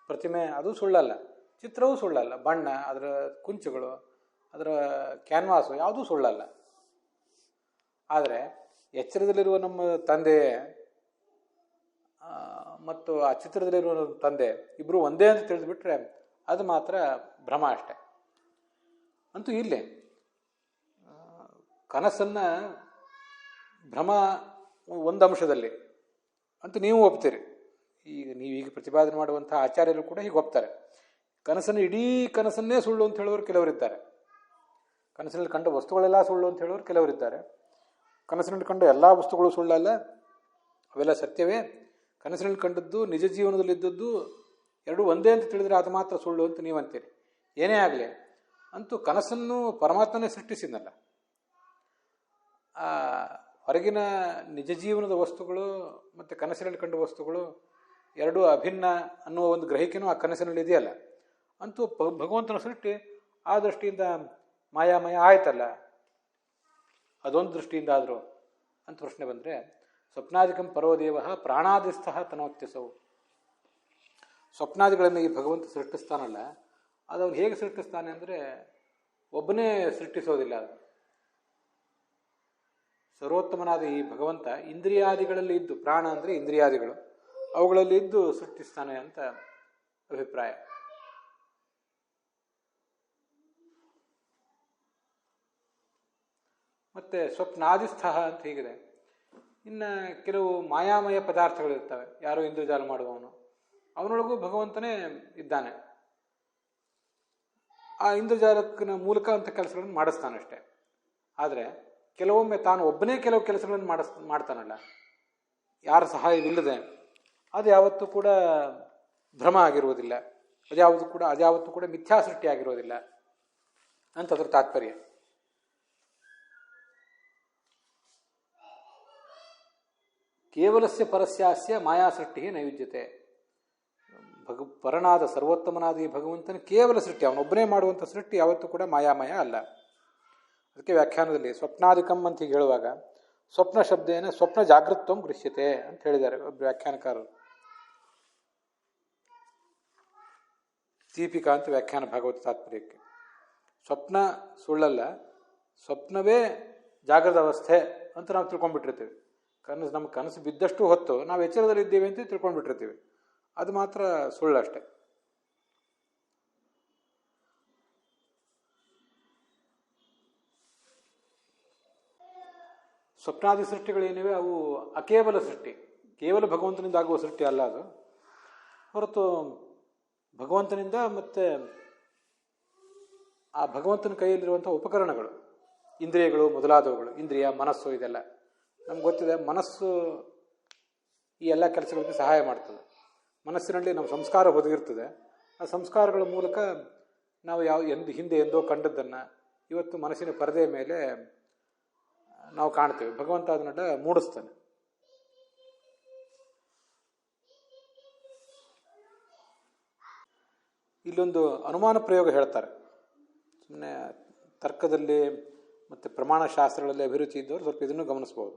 ಪ್ರತಿಮೆ ಅದು ಸುಳ್ಳಲ್ಲ, ಚಿತ್ರವೂ ಸುಳ್ಳಲ್ಲ, ಬಣ್ಣ, ಅದರ ಕುಂಚುಗಳು, ಅದರ ಕ್ಯಾನ್ವಾಸು ಯಾವುದೂ ಸುಳ್ಳಲ್ಲ. ಆದರೆ ಎಚ್ಚರದಲ್ಲಿರುವ ನಮ್ಮ ತಂದೆ ಮತ್ತು ಆ ಚಿತ್ರದಲ್ಲಿರುವ ತಂದೆ ಇಬ್ಬರು ಒಂದೇ ಅಂತ ತಿಳಿದುಬಿಟ್ರೆ ಅದು ಮಾತ್ರ ಭ್ರಮ ಅಷ್ಟೆ. ಅಂತೂ ಇಲ್ಲಿ ಕನಸನ್ನು ಭ್ರಮ ಒಂದು ಅಂಶದಲ್ಲಿ ಅಂತೂ ನೀವು ಒಪ್ತೀರಿ. ನೀವೀಗ ಪ್ರತಿಪಾದನೆ ಮಾಡುವಂಥ ಆಚಾರ್ಯರು ಕೂಡ ಹೀಗೆ ಒಪ್ತಾರೆ. ಕನಸನ್ನು, ಇಡೀ ಕನಸನ್ನೇ ಸುಳ್ಳು ಅಂತ ಹೇಳೋರು ಕೆಲವರಿದ್ದಾರೆ. ಕನಸಿನಲ್ಲಿ ಕಂಡ ವಸ್ತುಗಳೆಲ್ಲ ಸುಳ್ಳು ಅಂತ ಹೇಳೋರು ಕೆಲವರಿದ್ದಾರೆ. ಕನಸಿನಲ್ಲಿ ಕಂಡ ಎಲ್ಲ ವಸ್ತುಗಳು ಸುಳ್ಳಲ್ಲ, ಅವೆಲ್ಲ ಸತ್ಯವೇ. ಕನಸಿನಲ್ಲಿ ಕಂಡದ್ದು ನಿಜ ಜೀವನದಲ್ಲಿದ್ದದ್ದು ಎರಡೂ ಒಂದೇ ಅಂತ ತಿಳಿದ್ರೆ ಅದು ಮಾತ್ರ ಸುಳ್ಳು ಅಂತ ನೀವಂತೀರಿ. ಏನೇ ಆಗಲಿ, ಅಂತೂ ಕನಸನ್ನು ಪರಮಾತ್ಮನೇ ಸೃಷ್ಟಿಸಿದ್ನಲ್ಲ. ಹೊರಗಿನ ನಿಜ ಜೀವನದ ವಸ್ತುಗಳು ಮತ್ತು ಕನಸಿನಲ್ಲಿ ಕಂಡ ವಸ್ತುಗಳು ಎರಡೂ ಅಭಿನ್ನ ಅನ್ನುವ ಒಂದು ಗ್ರಹಿಕೆನೂ ಆ ಕನಸಿನಲ್ಲಿ ಇದೆಯಲ್ಲ. ಅಂತೂ ಭಗವಂತನ ಸೃಷ್ಟಿ ಆ ದೃಷ್ಟಿಯಿಂದ ಮಾಯಾಮಯ ಆಯ್ತಲ್ಲ, ಅದೊಂದು ದೃಷ್ಟಿಯಿಂದ ಆದರೂ ಅಂತ ಪ್ರಶ್ನೆ ಬಂದರೆ, ಸ್ವಪ್ನಾದಿಕಂ ಪರೋದೇವ ಪ್ರಾಣಾದಿಸ್ಥಃ ತನೋತ್ಯಸವು. ಸ್ವಪ್ನಾದಿಗಳನ್ನು ಈ ಭಗವಂತ ಸೃಷ್ಟಿಸ್ತಾನಲ್ಲ, ಅದು ಅವನು ಹೇಗೆ ಸೃಷ್ಟಿಸ್ತಾನೆ ಅಂದರೆ ಒಬ್ಬನೇ ಸೃಷ್ಟಿಸೋದಿಲ್ಲ. ಅದು ಸರ್ವೋತ್ತಮನಾದ ಈ ಭಗವಂತ ಇಂದ್ರಿಯಾದಿಗಳಲ್ಲಿ ಇದ್ದು, ಪ್ರಾಣ ಅಂದರೆ ಇಂದ್ರಿಯಾದಿಗಳು, ಅವುಗಳಲ್ಲಿ ಇದ್ದು ಸೃಷ್ಟಿಸ್ತಾನೆ ಅಂತ ಅಭಿಪ್ರಾಯ. ಮತ್ತು ಸ್ವಪ್ನಾದಿಸ್ಥ ಅಂತ ಹೀಗಿದೆ. ಇನ್ನು ಕೆಲವು ಮಾಯಾಮಯ ಪದಾರ್ಥಗಳಿರ್ತವೆ. ಯಾರೋ ಇಂದ್ರಜಾಲ ಮಾಡುವವನು, ಅವನೊಳಗೂ ಭಗವಂತನೇ ಇದ್ದಾನೆ. ಆ ಇಂದ್ರಜಾಲಕ್ಕಿನ ಮೂಲಕ ಅಂತ ಕೆಲಸಗಳನ್ನು ಮಾಡಿಸ್ತಾನಷ್ಟೆ. ಆದರೆ ಕೆಲವೊಮ್ಮೆ ತಾನು ಒಬ್ಬನೇ ಕೆಲವು ಕೆಲಸಗಳನ್ನು ಮಾಡ್ತಾನಲ್ಲ, ಯಾರ ಸಹಾಯವಿಲ್ಲದೆ, ಅದು ಯಾವತ್ತೂ ಕೂಡ ಭ್ರಮ ಆಗಿರುವುದಿಲ್ಲ, ಅದ್ಯಾವತ್ತೂ ಕೂಡ ಮಿಥ್ಯಾ ಸೃಷ್ಟಿ ಆಗಿರೋದಿಲ್ಲ ಅಂತ ಅದರ ತಾತ್ಪರ್ಯ. ಕೇವಲಸ್ಯ ಪರಸ್ಯಾಸ್ಯ ಮಾಯಾ ಸೃಷ್ಟಿ ನೈವಿದ್ಯತೆ. ಪರನಾದ ಸರ್ವೋತ್ತಮನಾದ ಈ ಭಗವಂತನ ಕೇವಲ ಸೃಷ್ಟಿ, ಅವನೊಬ್ಬನೇ ಮಾಡುವಂಥ ಸೃಷ್ಟಿ ಯಾವತ್ತೂ ಕೂಡ ಮಾಯಾಮಯ ಅಲ್ಲ. ಅದಕ್ಕೆ ವ್ಯಾಖ್ಯಾನದಲ್ಲಿ ಸ್ವಪ್ನಾಧಿಕಂ ಅಂತ ಹೀಗೆ ಹೇಳುವಾಗ ಸ್ವಪ್ನ ಶಬ್ದೇನ ಸ್ವಪ್ನ ಜಾಗೃತ್ವಂ ಗೃಹ್ಯತೆ ಅಂತ ಹೇಳಿದ್ದಾರೆ ವ್ಯಾಖ್ಯಾನಕಾರರು. ದೀಪಿಕಾ ಅಂತ ವ್ಯಾಖ್ಯಾನ ಭಾಗವತ ತಾತ್ಪರ್ಯಕ್ಕೆ. ಸ್ವಪ್ನ ಸುಳ್ಳಲ್ಲ, ಸ್ವಪ್ನವೇ ಜಾಗೃತ ಅವಸ್ಥೆ ಅಂತ ನಾವು ತಿಳ್ಕೊಂಡ್ಬಿಟ್ಟಿರ್ತೀವಿ. ನಮ್ಮ ಕನಸು ಬಿದ್ದಷ್ಟು ಹೊತ್ತು ನಾವು ಎಚ್ಚರದಲ್ಲಿದ್ದೇವೆ ಅಂತ ತಿಳ್ಕೊಂಡ್ಬಿಟ್ಟಿರ್ತೀವಿ. ಅದು ಮಾತ್ರ ಸುಳ್ಳಷ್ಟೆ. ಸ್ವಪ್ನಾದಿ ಸೃಷ್ಟಿಗಳೇನಿವೆ ಅವು ಅಕೇವಲ ಸೃಷ್ಟಿ, ಕೇವಲ ಭಗವಂತನಿಂದ ಆಗುವ ಸೃಷ್ಟಿ ಅಲ್ಲ ಅದು. ಹೊರತು ಭಗವಂತನಿಂದ ಮತ್ತು ಆ ಭಗವಂತನ ಕೈಯಲ್ಲಿರುವಂಥ ಉಪಕರಣಗಳು, ಇಂದ್ರಿಯಗಳು ಮೊದಲಾದವುಗಳು, ಇಂದ್ರಿಯ ಮನಸ್ಸು, ಇದೆಲ್ಲ ನಮ್ಗೆ ಗೊತ್ತಿದೆ. ಮನಸ್ಸು ಈ ಎಲ್ಲ ಕೆಲಸಗಳಿಗೆ ಸಹಾಯ ಮಾಡ್ತದೆ. ಮನಸ್ಸಿನಲ್ಲಿ ನಮ್ಮ ಸಂಸ್ಕಾರ ಒದಗಿರ್ತದೆ. ಆ ಸಂಸ್ಕಾರಗಳ ಮೂಲಕ ನಾವು ಹಿಂದೆ ಎಂದೋ ಕಂಡದ್ದನ್ನು ಇವತ್ತು ಮನಸ್ಸಿನ ಪರದೆಯ ಮೇಲೆ ನಾವು ಕಾಣ್ತೇವೆ. ಭಗವಂತ ಅದನ್ನೆಲ್ಲ ಮೂಡಿಸ್ತಾನೆ. ಇಲ್ಲೊಂದು ಅನುಮಾನ ಪ್ರಯೋಗ ಹೇಳ್ತಾರೆ. ಸುಮ್ಮನೆ ತರ್ಕದಲ್ಲಿ ಮತ್ತು ಪ್ರಮಾಣಶಾಸ್ತ್ರಗಳಲ್ಲಿ ಅಭಿರುಚಿ ಇದ್ದವರು ಸ್ವಲ್ಪ ಇದನ್ನು ಗಮನಿಸ್ಬೋದು.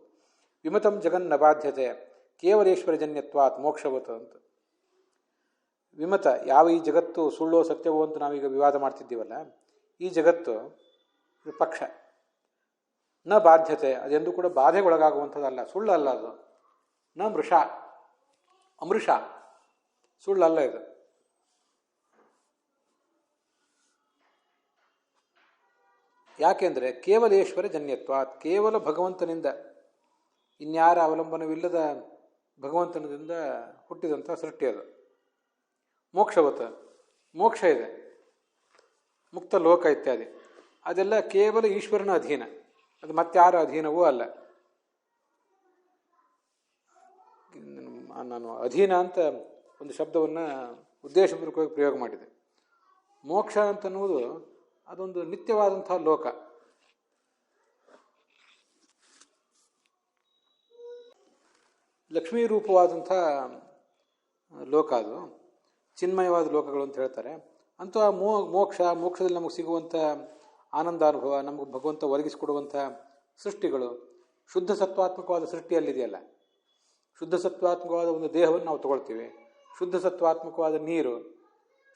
ವಿಮತಂ ಜಗನ್ನ ಬಾಧ್ಯತೆ ಕೇವಲೇಶ್ವರಜನ್ಯತ್ವಾತ್ ಮೋಕ್ಷವತ್ ಅಂತ. ವಿಮತ, ಯಾವ ಈ ಜಗತ್ತು ಸುಳ್ಳೋ ಸತ್ಯವೋ ಅಂತ ನಾವೀಗ ವಿವಾದ ಮಾಡ್ತಿದ್ದೀವಲ್ಲ, ಈ ಜಗತ್ತು ಇದು ಪಕ್ಷ. ನ ಬಾಧ್ಯತೆ, ಅದೆಂದೂ ಕೂಡ ಬಾಧೆಗೊಳಗಾಗುವಂಥದ್ದಲ್ಲ, ಸುಳ್ಳಲ್ಲ ಅದು. ನ ಮೃಷ, ಅಮೃಷ, ಸುಳ್ಳಲ್ಲ ಇದು. ಯಾಕೆಂದರೆ ಕೇವಲೇಶ್ವರ ಜನ್ಯತ್ವಾತ್, ಕೇವಲ ಭಗವಂತನಿಂದ, ಇನ್ಯಾರ ಅವಲಂಬನವಿಲ್ಲದ ಭಗವಂತನದಿಂದ ಹುಟ್ಟಿದಂಥ ಸೃಷ್ಟಿ ಅದು. ಮೋಕ್ಷವತ, ಮೋಕ್ಷ ಇದೆ, ಮುಕ್ತ ಲೋಕ ಇತ್ಯಾದಿ, ಅದೆಲ್ಲ ಕೇವಲ ಈಶ್ವರನ ಅಧೀನ, ಅದು ಮತ್ತಾರ ಅಧೀನವೂ ಅಲ್ಲ. ನಾನು ಅಧೀನ ಅಂತ ಒಂದು ಶಬ್ದವನ್ನು ಉದ್ದೇಶಪೂರ್ವಕವಾಗಿ ಪ್ರಯೋಗ ಮಾಡಿದೆ. ಮೋಕ್ಷ ಅಂತನ್ನುವುದು ಅದೊಂದು ನಿತ್ಯವಾದಂತಹ ಲೋಕ. ಲಕ್ಷ್ಮೀ ರೂಪವಾದಂಥ ಲೋಕ ಅದು, ಚಿನ್ಮಯವಾದ ಲೋಕಗಳು ಅಂತ ಹೇಳ್ತಾರೆ. ಅಂತಹ ಮೋಕ್ಷದಲ್ಲಿ ನಮಗೆ ಸಿಗುವಂಥ ಆನಂದಾನುಭವ, ನಮಗೆ ಭಗವಂತ ಒದಗಿಸಿಕೊಡುವಂಥ ಸೃಷ್ಟಿಗಳು ಶುದ್ಧ ಸತ್ವಾತ್ಮಕವಾದ ಸೃಷ್ಟಿಯಲ್ಲಿದೆಯಲ್ಲ. ಶುದ್ಧ ಸತ್ವಾತ್ಮಕವಾದ ಒಂದು ದೇಹವನ್ನು ನಾವು ತಗೊಳ್ತೀವಿ, ಶುದ್ಧ ಸತ್ವಾತ್ಮಕವಾದ ನೀರು,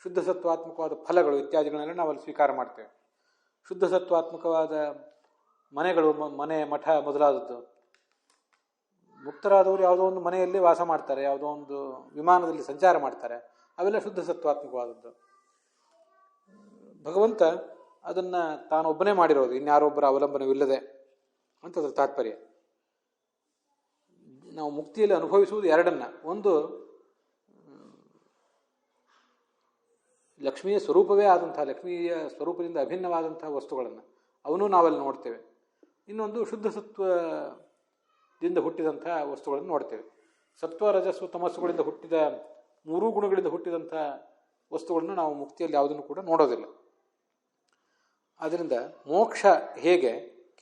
ಶುದ್ಧ ಸತ್ವಾತ್ಮಕವಾದ ಫಲಗಳು ಇತ್ಯಾದಿಗಳನ್ನೆಲ್ಲ ನಾವು ಅಲ್ಲಿ ಸ್ವೀಕಾರ ಮಾಡ್ತೇವೆ. ಶುದ್ಧ ಸತ್ವಾತ್ಮಕವಾದ ಮನೆಗಳು, ಮನೆ ಮಠ ಮೊದಲಾದದ್ದು. ಮುಕ್ತರಾದವರು ಯಾವುದೋ ಒಂದು ಮನೆಯಲ್ಲಿ ವಾಸ ಮಾಡ್ತಾರೆ, ಯಾವುದೋ ಒಂದು ವಿಮಾನದಲ್ಲಿ ಸಂಚಾರ ಮಾಡ್ತಾರೆ, ಅವೆಲ್ಲ ಶುದ್ಧ ಸತ್ವಾತ್ಮಕವಾದದ್ದು. ಭಗವಂತ ಅದನ್ನು ತಾನೊಬ್ಬನೇ ಮಾಡಿರೋದು, ಇನ್ಯಾರೊಬ್ಬರ ಅವಲಂಬನವಿಲ್ಲದೆ ಅಂತ ಅದರ ತಾತ್ಪರ್ಯ. ನಾವು ಮುಕ್ತಿಯಲ್ಲಿ ಅನುಭವಿಸುವುದು ಎರಡನ್ನ. ಒಂದು ಲಕ್ಷ್ಮಿಯ ಸ್ವರೂಪವೇ ಆದಂತಹ, ಲಕ್ಷ್ಮಿಯ ಸ್ವರೂಪದಿಂದ ಅಭಿನ್ನವಾದಂತಹ ವಸ್ತುಗಳನ್ನು ಅವನು ನಾವಲ್ಲಿ ನೋಡ್ತೇವೆ. ಇನ್ನೊಂದು ಶುದ್ಧ ಸತ್ವದಿಂದ ಹುಟ್ಟಿದಂಥ ವಸ್ತುಗಳನ್ನು ನೋಡ್ತೇವೆ. ಸತ್ವ ರಜಸ್ಸು ತಮಸ್ಸುಗಳಿಂದ ಹುಟ್ಟಿದ ಮೂರೂ ಗುಣಗಳಿಂದ ಹುಟ್ಟಿದಂಥ ವಸ್ತುಗಳನ್ನು ನಾವು ಮುಕ್ತಿಯಲ್ಲಿ ಯಾವುದನ್ನು ಕೂಡ ನೋಡೋದಿಲ್ಲ. ಆದ್ದರಿಂದ ಮೋಕ್ಷ ಹೇಗೆ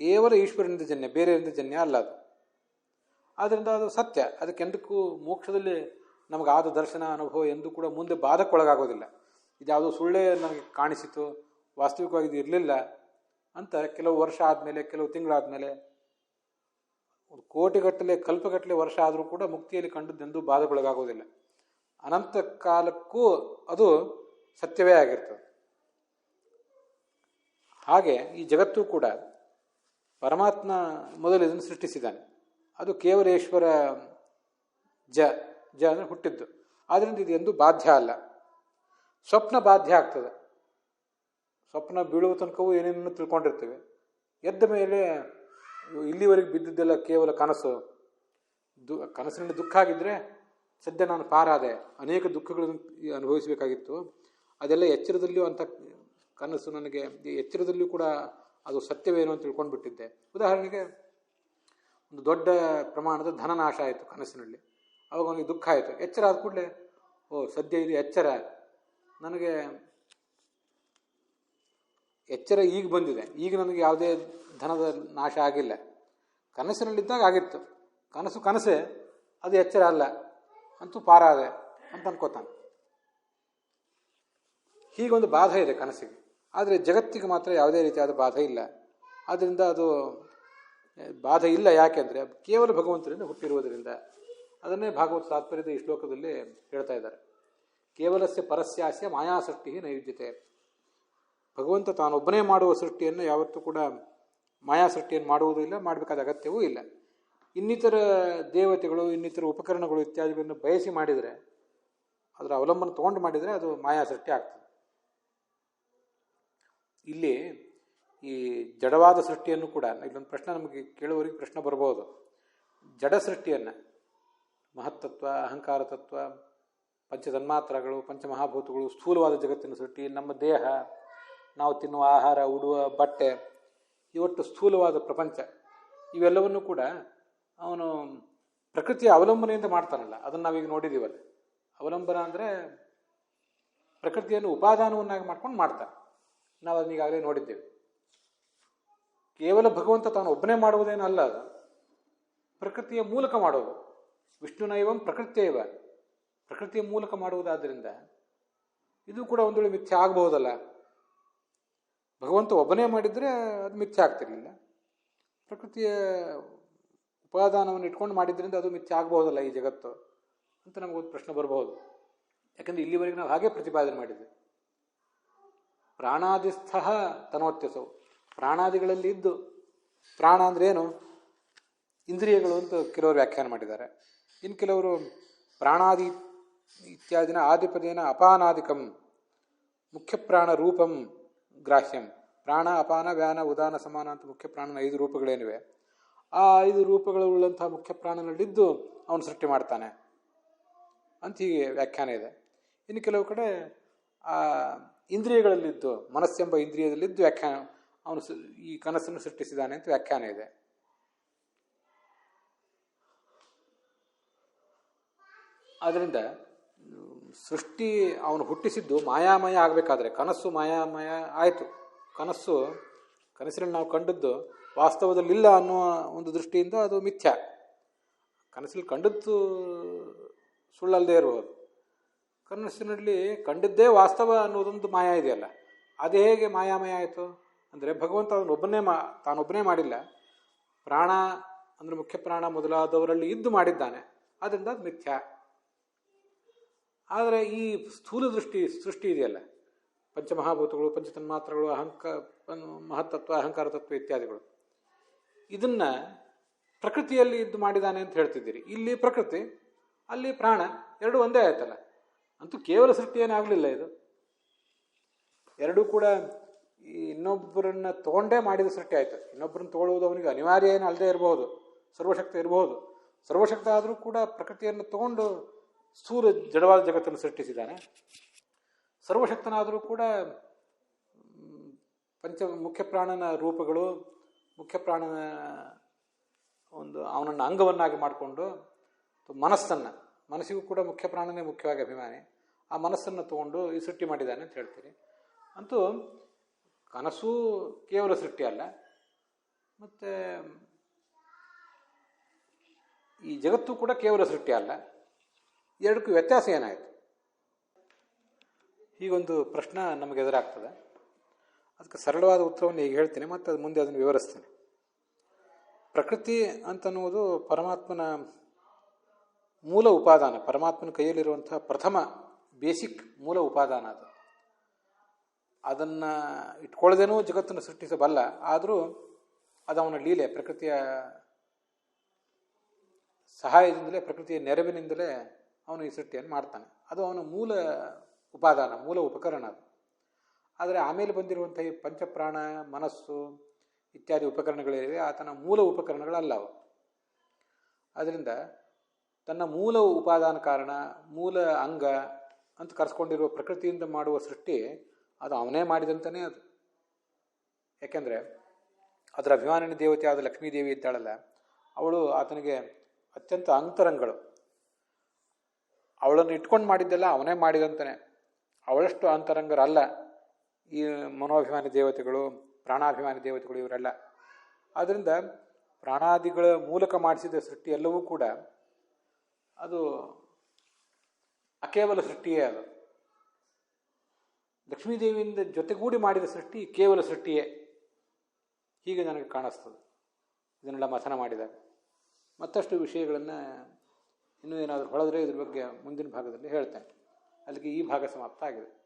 ಕೇವಲ ಈಶ್ವರನಿಂದ ಜನ್ಯ, ಬೇರೆಯಿಂದ ಜನ್ಯ ಅಲ್ಲ ಅದು. ಆದ್ದರಿಂದ ಅದು ಸತ್ಯ. ಅದಕ್ಕೆಂದಕ್ಕೂ ಮೋಕ್ಷದಲ್ಲಿ ನಮಗಾದ ದರ್ಶನ ಅನುಭವ ಎಂದೂ ಕೂಡ ಮುಂದೆ ಬಾಧಕ್ಕೊಳಗಾಗೋದಿಲ್ಲ. ಇದ್ಯಾವುದೋ ಸುಳ್ಳೇ ನನಗೆ ಕಾಣಿಸಿತು, ವಾಸ್ತವಿಕವಾಗಿ ಇದು ಇರಲಿಲ್ಲ ಅಂತ ಕೆಲವು ವರ್ಷ ಆದಮೇಲೆ, ಕೆಲವು ತಿಂಗಳಾದಮೇಲೆ, ಒಂದು ಕೋಟಿಗಟ್ಟಲೆ ಕಲ್ಪಗಟ್ಟಲೆ ವರ್ಷ ಆದರೂ ಕೂಡ ಮುಕ್ತಿಯಲ್ಲಿ ಕಂಡದ್ದೆಂದೂ ಬಾಧೆಗೊಳಗಾಗೋದಿಲ್ಲ. ಅನಂತ ಕಾಲಕ್ಕೂ ಅದು ಸತ್ಯವೇ ಆಗಿರ್ತದೆ. ಹಾಗೆ ಈ ಜಗತ್ತು ಕೂಡ ಪರಮಾತ್ಮ ಮೊದಲು ಇದನ್ನು ಸೃಷ್ಟಿಸಿದ್ದಾನೆ. ಅದು ಕೇವಲೇಶ್ವರ ಜ ಅಂದರೆ ಹುಟ್ಟಿದ್ದು. ಆದ್ದರಿಂದ ಇದು ಎಂದೂ ಬಾಧ್ಯ ಅಲ್ಲ. ಸ್ವಪ್ನ ಬಾಧ್ಯ ಆಗ್ತದೆ. ಸ್ವಪ್ನ ಬೀಳುವ ತನಕವೂ ಏನೇನನ್ನು ತಿಳ್ಕೊಂಡಿರ್ತೇವೆ. ಎದ್ದ ಮೇಲೆ ಇಲ್ಲಿವರೆಗೆ ಬಿದ್ದಿದ್ದೆಲ್ಲ ಕೇವಲ ಕನಸು. ಕನಸಿನಲ್ಲಿ ದುಃಖ ಆಗಿದ್ದರೆ ಸದ್ಯ ನಾನು ಪಾರಾದೆ, ಅನೇಕ ದುಃಖಗಳನ್ನು ಅನುಭವಿಸಬೇಕಾಗಿತ್ತು, ಅದೆಲ್ಲ ಎಚ್ಚರದಲ್ಲಿಯೂ ಅಂತ ಕನಸು ನನಗೆ ಎಚ್ಚರದಲ್ಲಿಯೂ ಕೂಡ ಅದು ಸತ್ಯವೇನು ಅಂತ ತಿಳ್ಕೊಂಡ್ಬಿಟ್ಟಿದ್ದೆ. ಉದಾಹರಣೆಗೆ ಒಂದು ದೊಡ್ಡ ಪ್ರಮಾಣದ ಧನನಾಶ ಆಯಿತು ಕನಸಿನಲ್ಲಿ, ಅವಾಗ ಅವನಿಗೆ ದುಃಖ ಆಯಿತು. ಎಚ್ಚರ ಆದ ಕೂಡಲೇ ಸದ್ಯ ಇದು ಎಚ್ಚರ, ನನಗೆ ಎಚ್ಚರ ಈಗ ಬಂದಿದೆ, ಈಗ ನನಗೆ ಯಾವುದೇ ಧನದ ನಾಶ ಆಗಿಲ್ಲ. ಕನಸಿನಲ್ಲಿದ್ದಾಗ ಆಗಿತ್ತು, ಕನಸೇ, ಅದು ಎಚ್ಚರ ಅಲ್ಲ, ಅಂತೂ ಪಾರಾದೆ ಅಂತ ಅನ್ಕೋತಾನೆ. ಹೀಗೊಂದು ಬಾಧೆ ಇದೆ ಕನಸಿಗೆ. ಆದರೆ ಜಗತ್ತಿಗೆ ಮಾತ್ರ ಯಾವುದೇ ರೀತಿಯಾದ ಬಾಧೆ ಇಲ್ಲ. ಆದ್ದರಿಂದ ಅದು ಬಾಧೆ ಇಲ್ಲ. ಯಾಕೆಂದರೆ ಕೇವಲ ಭಗವಂತನಿಂದ ಹುಟ್ಟಿರುವುದರಿಂದ. ಅದನ್ನೇ ಭಾಗವತ ತಾತ್ಪರ್ಯದ ಈ ಶ್ಲೋಕದಲ್ಲಿ ಹೇಳ್ತಾ ಇದ್ದಾರೆ. ಕೇವಲಸ್ಯ ಪರಸ್ಯಾಸ್ಯ ಮಾಯಾ ಸೃಷ್ಟಿ ನೈಯುಜ್ಯತೆ. ಭಗವಂತ ತಾನೊಬ್ಬನೇ ಮಾಡುವ ಸೃಷ್ಟಿಯನ್ನು ಯಾವತ್ತೂ ಕೂಡ ಮಾಯಾ ಸೃಷ್ಟಿಯನ್ನು ಮಾಡುವುದೂ ಇಲ್ಲ, ಮಾಡಬೇಕಾದ ಅಗತ್ಯವೂ ಇಲ್ಲ. ಇನ್ನಿತರ ದೇವತೆಗಳು, ಇನ್ನಿತರ ಉಪಕರಣಗಳು ಇತ್ಯಾದಿಗಳನ್ನು ಬಯಸಿ ಮಾಡಿದರೆ, ಅದರ ಅವಲಂಬನೆ ತೊಗೊಂಡು ಮಾಡಿದರೆ ಅದು ಮಾಯಾ ಸೃಷ್ಟಿ ಆಗ್ತದೆ. ಇಲ್ಲಿ ಈ ಜಡವಾದ ಸೃಷ್ಟಿಯನ್ನು ಕೂಡ, ಇಲ್ಲೊಂದು ಪ್ರಶ್ನೆ ನಮಗೆ ಕೇಳುವವರಿಗೆ ಪ್ರಶ್ನೆ ಬರಬಹುದು. ಜಡ ಸೃಷ್ಟಿಯನ್ನು ಮಹತ್ತತ್ವ, ಅಹಂಕಾರ ತತ್ವ, ಪಂಚತನ್ಮಾತ್ರಗಳು, ಪಂಚಮಹಾಭೂತಗಳು, ಸ್ಥೂಲವಾದ ಜಗತ್ತಿನ ಸೃಷ್ಟಿ, ನಮ್ಮ ದೇಹ, ನಾವು ತಿನ್ನುವ ಆಹಾರ, ಉಡುವ ಬಟ್ಟೆ, ಇವತ್ತು ಸ್ಥೂಲವಾದ ಪ್ರಪಂಚ, ಇವೆಲ್ಲವನ್ನು ಕೂಡ ಅವನು ಪ್ರಕೃತಿಯ ಅವಲಂಬನೆಯಿಂದ ಮಾಡ್ತಾನಲ್ಲ. ಅದನ್ನು ನಾವೀಗ ನೋಡಿದ್ದೀವಲ್ಲ. ಅವಲಂಬನ ಅಂದರೆ ಪ್ರಕೃತಿಯನ್ನು ಉಪಾದಾನವನ್ನಾಗಿ ಮಾಡ್ಕೊಂಡು ಮಾಡ್ತಾನೆ. ನಾವು ಅದನ್ನ ಈಗಾಗಲೇ ನೋಡಿದ್ದೇವೆ. ಕೇವಲ ಭಗವಂತ ತಾನು ಒಬ್ಬನೇ ಮಾಡುವುದೇನೂ ಅಲ್ಲ, ಅದು ಪ್ರಕೃತಿಯ ಮೂಲಕ ಮಾಡೋದು. ವಿಷ್ಣುನೈವಂ ಪ್ರಕೃತಿಯೈವ, ಪ್ರಕೃತಿಯ ಮೂಲಕ ಮಾಡುವುದಾದ್ದರಿಂದ ಇದು ಕೂಡ ಒಂದು ವೇಳೆ ಮಿಥ್ಯೆ ಆಗಬಹುದಲ್ಲ. ಭಗವಂತ ಒಬ್ಬನೇ ಮಾಡಿದರೆ ಅದು ಮಿಥ್ಯೆ ಆಗ್ತಿರ್ಲಿಲ್ಲ. ಪ್ರಕೃತಿಯ ಉಪಾದಾನವನ್ನು ಇಟ್ಕೊಂಡು ಮಾಡಿದ್ರಿಂದ ಅದು ಮಿಥ್ಯೆ ಆಗಬಹುದಲ್ಲ ಈ ಜಗತ್ತು ಅಂತ ನಮಗೊಂದು ಪ್ರಶ್ನೆ ಬರಬಹುದು. ಯಾಕಂದರೆ ಇಲ್ಲಿವರೆಗೆ ನಾವು ಹಾಗೆ ಪ್ರತಿಪಾದನೆ ಮಾಡಿದ್ವಿ. ಪ್ರಾಣಾದಿಸ್ಥ ತನೋತ್ಯಸವು, ಪ್ರಾಣಾದಿಗಳಲ್ಲಿ ಇದ್ದು, ಪ್ರಾಣ ಅಂದ್ರೆ ಏನು? ಇಂದ್ರಿಯಗಳು ಅಂತ ಕೆಲವರು ವ್ಯಾಖ್ಯಾನ ಮಾಡಿದ್ದಾರೆ. ಇನ್ನು ಕೆಲವರು ಪ್ರಾಣಾದಿ ಇತ್ಯಾದಿನ ಆದಿಪದೇನ ಅಪಾನಾದಿಕಂ ಮುಖ್ಯ ಪ್ರಾಣ ರೂಪಂ ಗ್ರಾಹ್ಯಂ. ಪ್ರಾಣ, ಅಪಾನ, ವ್ಯಾನ, ಉದಾನ, ಸಮಾನ ಅಂತ ಮುಖ್ಯ ಪ್ರಾಣನ 5 ರೂಪಗಳೇನಿವೆ, ಆ 5 ರೂಪಗಳುಳ್ಳಂತಹ ಮುಖ್ಯ ಪ್ರಾಣನಲ್ಲಿದ್ದು ಅವನು ಸೃಷ್ಟಿ ಮಾಡ್ತಾನೆ ಅಂತ ಹೀಗೆ ವ್ಯಾಖ್ಯಾನ ಇದೆ. ಇನ್ನು ಕೆಲವು ಕಡೆ ಆ ಇಂದ್ರಿಯಗಳಲ್ಲಿದ್ದು, ಮನಸ್ಸೆಂಬ ಇಂದ್ರಿಯದಲ್ಲಿದ್ದು ವ್ಯಾಖ್ಯಾನ ಅವನು ಈ ಕನಸನ್ನು ಸೃಷ್ಟಿಸಿದ್ದಾನೆ ಅಂತ ವ್ಯಾಖ್ಯಾನ ಇದೆ. ಆದ್ದರಿಂದ ಸೃಷ್ಟಿ ಅವನು ಹುಟ್ಟಿಸಿದ್ದು ಮಾಯಾಮಯ ಆಗಬೇಕಾದ್ರೆ, ಕನಸು ಮಾಯಾಮಯ ಆಯಿತು. ಕನಸಿನಲ್ಲಿ ನಾವು ಕಂಡದ್ದು ವಾಸ್ತವದಲ್ಲಿಲ್ಲ ಅನ್ನುವ ಒಂದು ದೃಷ್ಟಿಯಿಂದ ಅದು ಮಿಥ್ಯ. ಕನಸಲ್ಲಿ ಕಂಡದ್ದು ಸುಳ್ಳಲ್ಲದೆ ಇರಬಹುದು. ಕನಸಿನಲ್ಲಿ ಕಂಡದ್ದೇ ವಾಸ್ತವ ಅನ್ನೋದೊಂದು ಮಾಯ ಇದೆಯಲ್ಲ, ಅದು ಹೇಗೆ ಮಾಯಾಮಯ ಆಯಿತು ಅಂದರೆ ಭಗವಂತ ತಾನೊಬ್ಬನೇ ಮಾಡಿಲ್ಲ. ಪ್ರಾಣ ಅಂದರೆ ಮುಖ್ಯ ಪ್ರಾಣ ಮೊದಲಾದವರಲ್ಲಿ ಇದ್ದು ಮಾಡಿದ್ದಾನೆ. ಆದ್ದರಿಂದ ಅದು ಮಿಥ್ಯ. ಆದರೆ ಈ ಸ್ಥೂಲ ಸೃಷ್ಟಿ ಇದೆಯಲ್ಲ, ಪಂಚಮಹಾಭೂತಗಳು, ಪಂಚತನ್ಮಾತ್ರಗಳು, ಮಹತ್ತತ್ವ, ಅಹಂಕಾರ ತತ್ವ ಇತ್ಯಾದಿಗಳು, ಇದನ್ನು ಪ್ರಕೃತಿಯಲ್ಲಿ ಇದ್ದು ಮಾಡಿದ್ದಾನೆ ಅಂತ ಹೇಳ್ತಿದ್ದೀರಿ. ಇಲ್ಲಿ ಪ್ರಕೃತಿ, ಅಲ್ಲಿ ಪ್ರಾಣ, ಎರಡೂ ಒಂದೇ ಆಯ್ತಲ್ಲ. ಅಂತೂ ಕೇವಲ ಸೃಷ್ಟಿ ಏನಾಗಲಿಲ್ಲ ಇದು. ಎರಡೂ ಕೂಡ ಇನ್ನೊಬ್ಬರನ್ನ ತಗೊಂಡೇ ಮಾಡಿದ ಸೃಷ್ಟಿ ಆಯಿತು. ಇನ್ನೊಬ್ಬರನ್ನ ತಗೊಳ್ಳುವುದು ಅವನಿಗೆ ಅನಿವಾರ್ಯ ಏನು ಅಲ್ಲದೆ ಇರಬಹುದು, ಸರ್ವಶಕ್ತ ಇರಬಹುದು. ಸರ್ವಶಕ್ತ ಆದರೂ ಕೂಡ ಪ್ರಕೃತಿಯನ್ನು ತಗೊಂಡು ಸ್ಥೂಲ ಜಡವಾದ ಜಗತ್ತನ್ನು ಸೃಷ್ಟಿಸಿದ್ದಾನೆ. ಸರ್ವಶಕ್ತನಾದರೂ ಕೂಡ ಮುಖ್ಯ ಪ್ರಾಣನ ರೂಪಗಳು, ಮುಖ್ಯ ಪ್ರಾಣನ ಅವನನ್ನು ಅಂಗವನ್ನಾಗಿ ಮಾಡಿಕೊಂಡು ಮನಸ್ಸಿಗೂ ಕೂಡ ಮುಖ್ಯ ಪ್ರಾಣನೇ ಮುಖ್ಯವಾಗಿ ಅಭಿಮಾನಿ, ಆ ಮನಸ್ಸನ್ನು ತಗೊಂಡು ಈ ಸೃಷ್ಟಿ ಮಾಡಿದ್ದಾನೆ ಅಂತ ಹೇಳ್ತೀರಿ. ಅಂತೂ ಕನಸು ಕೇವಲ ಸೃಷ್ಟಿ ಅಲ್ಲ, ಮತ್ತು ಈ ಜಗತ್ತು ಕೂಡ ಕೇವಲ ಸೃಷ್ಟಿ ಅಲ್ಲ. ಎರಡಕ್ಕೂ ವ್ಯತ್ಯಾಸ ಏನಾಯಿತು? ಹೀಗೊಂದು ಪ್ರಶ್ನೆ ನಮಗೆ ಎದುರಾಗ್ತದೆ. ಅದಕ್ಕೆ ಸರಳವಾದ ಉತ್ತರವನ್ನು ಈಗ ಹೇಳ್ತೀನಿ, ಮತ್ತು ಅದು ಮುಂದೆ ಅದನ್ನು ವಿವರಿಸ್ತೇನೆ. ಪ್ರಕೃತಿ ಅಂತನ್ನುವುದು ಪರಮಾತ್ಮನ ಮೂಲ ಉಪಾದಾನ, ಪರಮಾತ್ಮನ ಕೈಯಲ್ಲಿರುವಂತಹ ಪ್ರಥಮ ಬೇಸಿಕ್ ಮೂಲ ಉಪಾದಾನ ಅದು. ಅದನ್ನು ಇಟ್ಕೊಳ್ಳದೇನೂ ಜಗತ್ತನ್ನು ಸೃಷ್ಟಿಸಬಲ್ಲ. ಆದರೂ ಅದು ಅವನ ಲೀಲೆ. ಪ್ರಕೃತಿಯ ಸಹಾಯದಿಂದಲೇ, ಪ್ರಕೃತಿಯ ನೆರವಿನಿಂದಲೇ ಅವನು ಈ ಸೃಷ್ಟಿಯನ್ನು ಮಾಡ್ತಾನೆ. ಅದು ಅವನ ಮೂಲ ಉಪಾದಾನ, ಮೂಲ ಉಪಕರಣ ಅದು. ಆದರೆ ಆಮೇಲೆ ಬಂದಿರುವಂಥ ಈ ಪಂಚಪ್ರಾಣ, ಮನಸ್ಸು ಇತ್ಯಾದಿ ಉಪಕರಣಗಳಿವೆ, ಆತನ ಮೂಲ ಉಪಕರಣಗಳಲ್ಲ ಅವು. ಆದ್ದರಿಂದ ತನ್ನ ಮೂಲ ಉಪಾದಾನ ಕಾರಣ, ಮೂಲ ಅಂಗ ಅಂತ ಕರೆಸ್ಕೊಂಡಿರುವ ಪ್ರಕೃತಿಯಿಂದ ಮಾಡುವ ಸೃಷ್ಟಿ ಅದು ಅವನೇ ಮಾಡಿದಂತನೇ ಅದು. ಯಾಕೆಂದರೆ ಅದರ ಅಭಿಮಾನಿನಿ ದೇವತೆ ಆದ ಲಕ್ಷ್ಮೀದೇವಿ ಇದ್ದಾಳಲ್ಲ, ಅವಳು ಆತನಿಗೆ ಅತ್ಯಂತ ಅಂತರಂಗಳು. ಅವಳನ್ನು ಇಟ್ಕೊಂಡು ಮಾಡಿದ್ದೆಲ್ಲ ಅವನೇ ಮಾಡಿದಂತಾನೆ. ಅವಳಷ್ಟು ಅಂತರಂಗರಲ್ಲ ಈ ಮನೋಭಿಮಾನಿ ದೇವತೆಗಳು, ಪ್ರಾಣಾಭಿಮಾನಿ ದೇವತೆಗಳು, ಇವರೆಲ್ಲ. ಆದ್ದರಿಂದ ಪ್ರಾಣಾದಿಗಳ ಮೂಲಕ ಮಾಡಿಸಿದ ಸೃಷ್ಟಿ ಎಲ್ಲವೂ ಕೂಡ ಅದು ಅಕೇವಲ ಸೃಷ್ಟಿಯೇ ಅದು. ಲಕ್ಷ್ಮೀದೇವಿಯಿಂದ ಜೊತೆಗೂಡಿ ಮಾಡಿದ ಸೃಷ್ಟಿ ಕೇವಲ ಸೃಷ್ಟಿಯೇ, ಹೀಗೆ ನನಗೆ ಕಾಣಿಸ್ತದೆ ಇದನ್ನೆಲ್ಲ ಮಥನ ಮಾಡಿದಾಗ. ಮತ್ತಷ್ಟು ವಿಷಯಗಳನ್ನು ಇನ್ನೂ ಏನಾದರೂ ಹೊಳೆದ್ರೆ ಇದ್ರ ಬಗ್ಗೆ ಮುಂದಿನ ಭಾಗದಲ್ಲಿ ಹೇಳ್ತೇನೆ. ಅಲ್ಲಿಗೆ ಈ ಭಾಗ ಸಮಾಪ್ತ ಆಗಿದೆ.